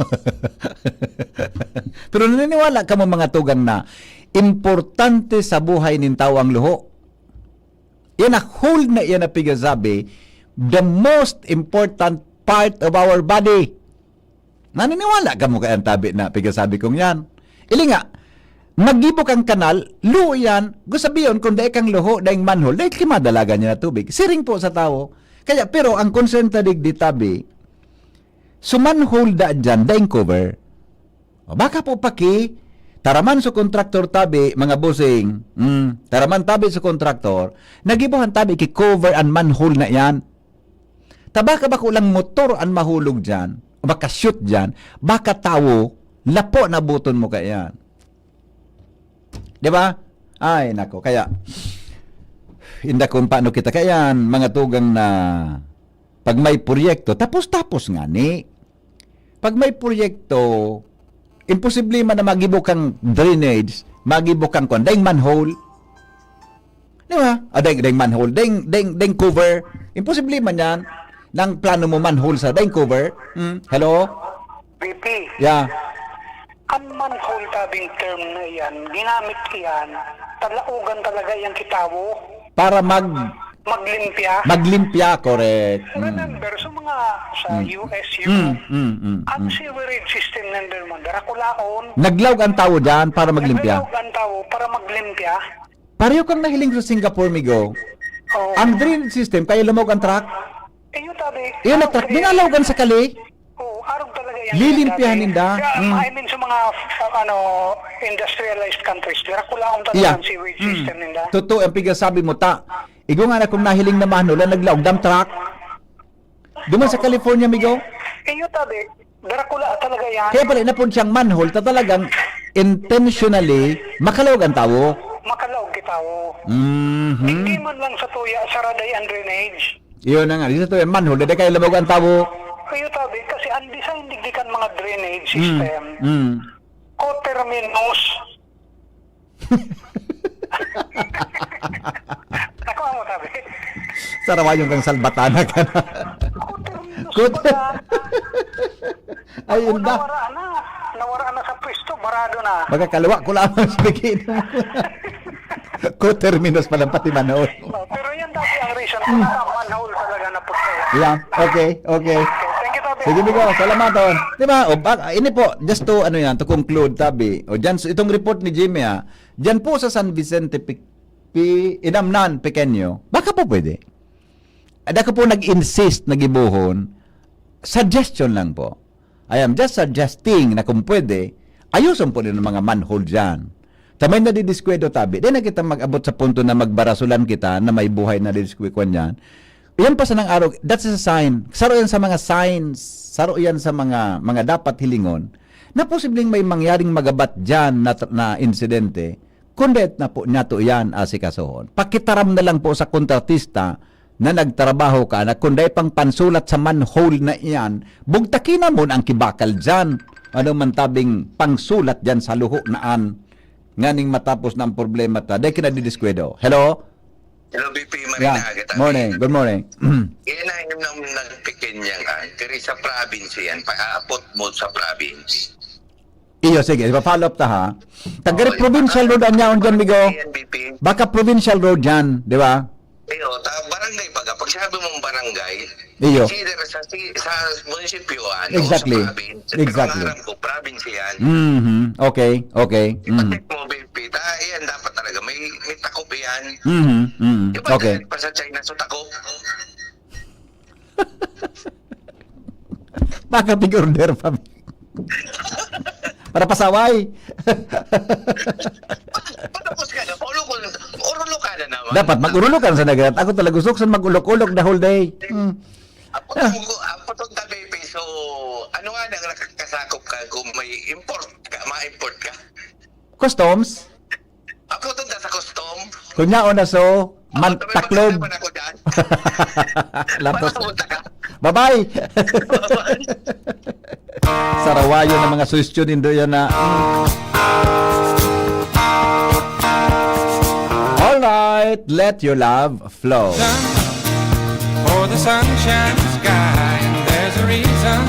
Pero naniniwala ka mo mga tugang na importante sa buhay nin tao ang luho. Yan na hold na yan na pigasabi, the most important part of our body. Naniniwala ka mo kaya tabi na pigasabi kong yan. Ili nga, Magibok ang kanal, luho yan, gusabiyon kung daig kang luho, daing manhole, daig kimadalaga niya na tubig. Siring po sa tao. Kaya, pero ang concern tadig di tabi, sumanhole da dyan, daing cover. O baka po paki, taraman sa kontraktor tabi, mga bossing, taraman tabi sa kontraktor, nagibuhan tabi ki cover and manhole na yan. Tabaka ba kulang motor ang mahulog dyan, o baka shoot dyan, baka tawo, lapo na buton mo kaya. Diba? Ay, nako. Kaya, hindi kung paano kita kayan, mga tugang na pag may proyekto, tapos nga ni. Pag may proyekto, imposible man na magibok kang drainage, magibok kang daing manhole. Diba? Daing manhole, daing cover. Imposible man yan. Nang plano mo manhole sa daing cover. Hello? BP. Yeah. Ang manhole tabing term na yan, ginamit yan, talaugan talaga yung kitawo. Para maglimpya. Maglimpya, correct. Remember, sa mga sa USU, ang sewerage system nandun man, darakulaon. Naglaog ang tao dyan para maglimpya. Naglaog ang tao para maglimpya. Pareho kang nahiling sa Singapore, Migo. Oh. Ang drainage system, kaya lumog ang truck. Yung tabi. Yun ang truck, dinalawagan sa kali. Arog talaga yan. Lilimpihan ninda. I mean, sa mga industrialized countries, darakulaon talaga ang sewage system ninda. Totoo, ang pigasabi mo, igo nga na kung nahiling na manhole, naglaog dump truck. Duman sa California, Migo. Yung tabi, darakula talaga yan. Kaya pala, napun siyang manhole, talagang intentionally, makalawag ang tao. Makalawag kitawo. Mm-hmm. Hindi man lang sa tuya, saraday ang drainage. Yun na nga, dito yung manhole, dahil kayo lamog ang tao. Kayo tabi, kasi ang design digdikan mga drainage system, coterminous. Nakuha mo tabi. Sarawayon kang salbatana ka na. Ayun ba? Nawaraan na sa pwesto, barado na. Magkakalawa ko lamang sabihin mo. Co-terminus palang pati manhole. Pero yan dati ang reason kung manhole talaga na po kayo. Yeah, okay. Thank you, tabi. Sige, Migo, salamaton. Diba? Ini po, just to, to conclude, tabi. Dyan, itong report ni Jimmy, dyan po sa San Vicente, Inamnan, Pequeño, baka po pwede. Baka po nag-insist, nag-ibuhon, suggestion lang po. I am just suggesting na kung pwede, ayusin po din ng mga manhole dyan. Tamay na didiskwento tabi. Di na kita mag-abot sa punto na magbarasulan kita na may buhay na didiskwekwan yan. Yan pa sa nang araw, that's a sign. Saro yan sa mga signs, saro yan sa mga dapat hilingon, na posibleng may mangyaring magabat dyan na insidente, kundet na po niya to yan asikasuhon. Pakitaram na lang po sa kontratista na nagtrabaho ka na kunday pang pansulat sa manhole na iyan, bugtakin na mo ang kibakal dyan. Ano man tabing pangsulat dyan sa luho naan. Nganing matapos ng problema ta. Dahil kinadidiskwento. Hello? Hello, BP. Morning. Good morning. Yan na yung nagpikin niyang kari sa province yan. Paapot mo sa province. Iyo, sige. Pa-follow up ta ha. Tagari provincial road ang yaon dyan, Migo. Baka provincial road dyan. Di ba? Iyo, barangay baga. Pag sabi mong barangay, iyo. Consider sa munisipyo, Exactly. sa province. Exactly. Pangarap ko, province yan. Okay. Ipacheck mo, BP. Yan, dapat talaga. May takop yan. Okay. Pa sa China, so takop. Baka big-order pa. Para pasaway. Patapos ka na. Urulo ka na naman. Dapat mag-urulokan sa nagat. Ako talaga suksan mag-ulok-ulok the whole day. Apotong tabi, so ano nga nang nakakasakop ka kung may ma-import ka? Customs? Ako doon sa custom. Kunyao na so, taklob. Bye-bye! Sarawayo ng mga suwestyon nindo yan na. Alright, let your love flow. For the sunshine sky, and there's a reason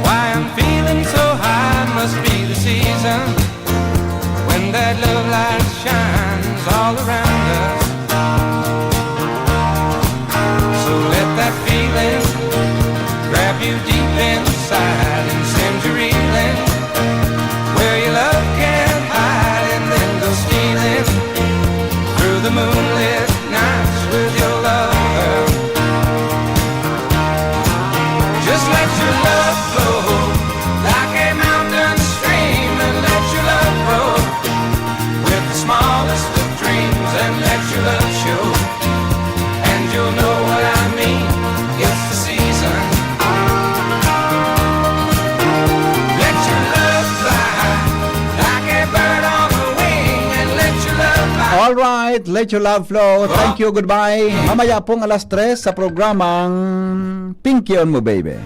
why I'm feeling so high. Must be the season when that love light shines all around us. So let that feeling grab you deep inside and send you reeling where your love can't hide. Alright, let your love flow. Thank you, goodbye. Mamaya pong alas 3 sa programang Pinky on Mo Baby.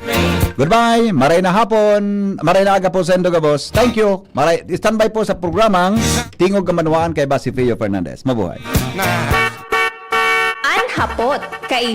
Goodbye, maray na hapon, maray na aga po sa Endogabos. Thank you. Maray, standby po sa programang Tingog Kamanwaan kay Basi Feo Fernandez. Mabuhay. An hapot, kaiba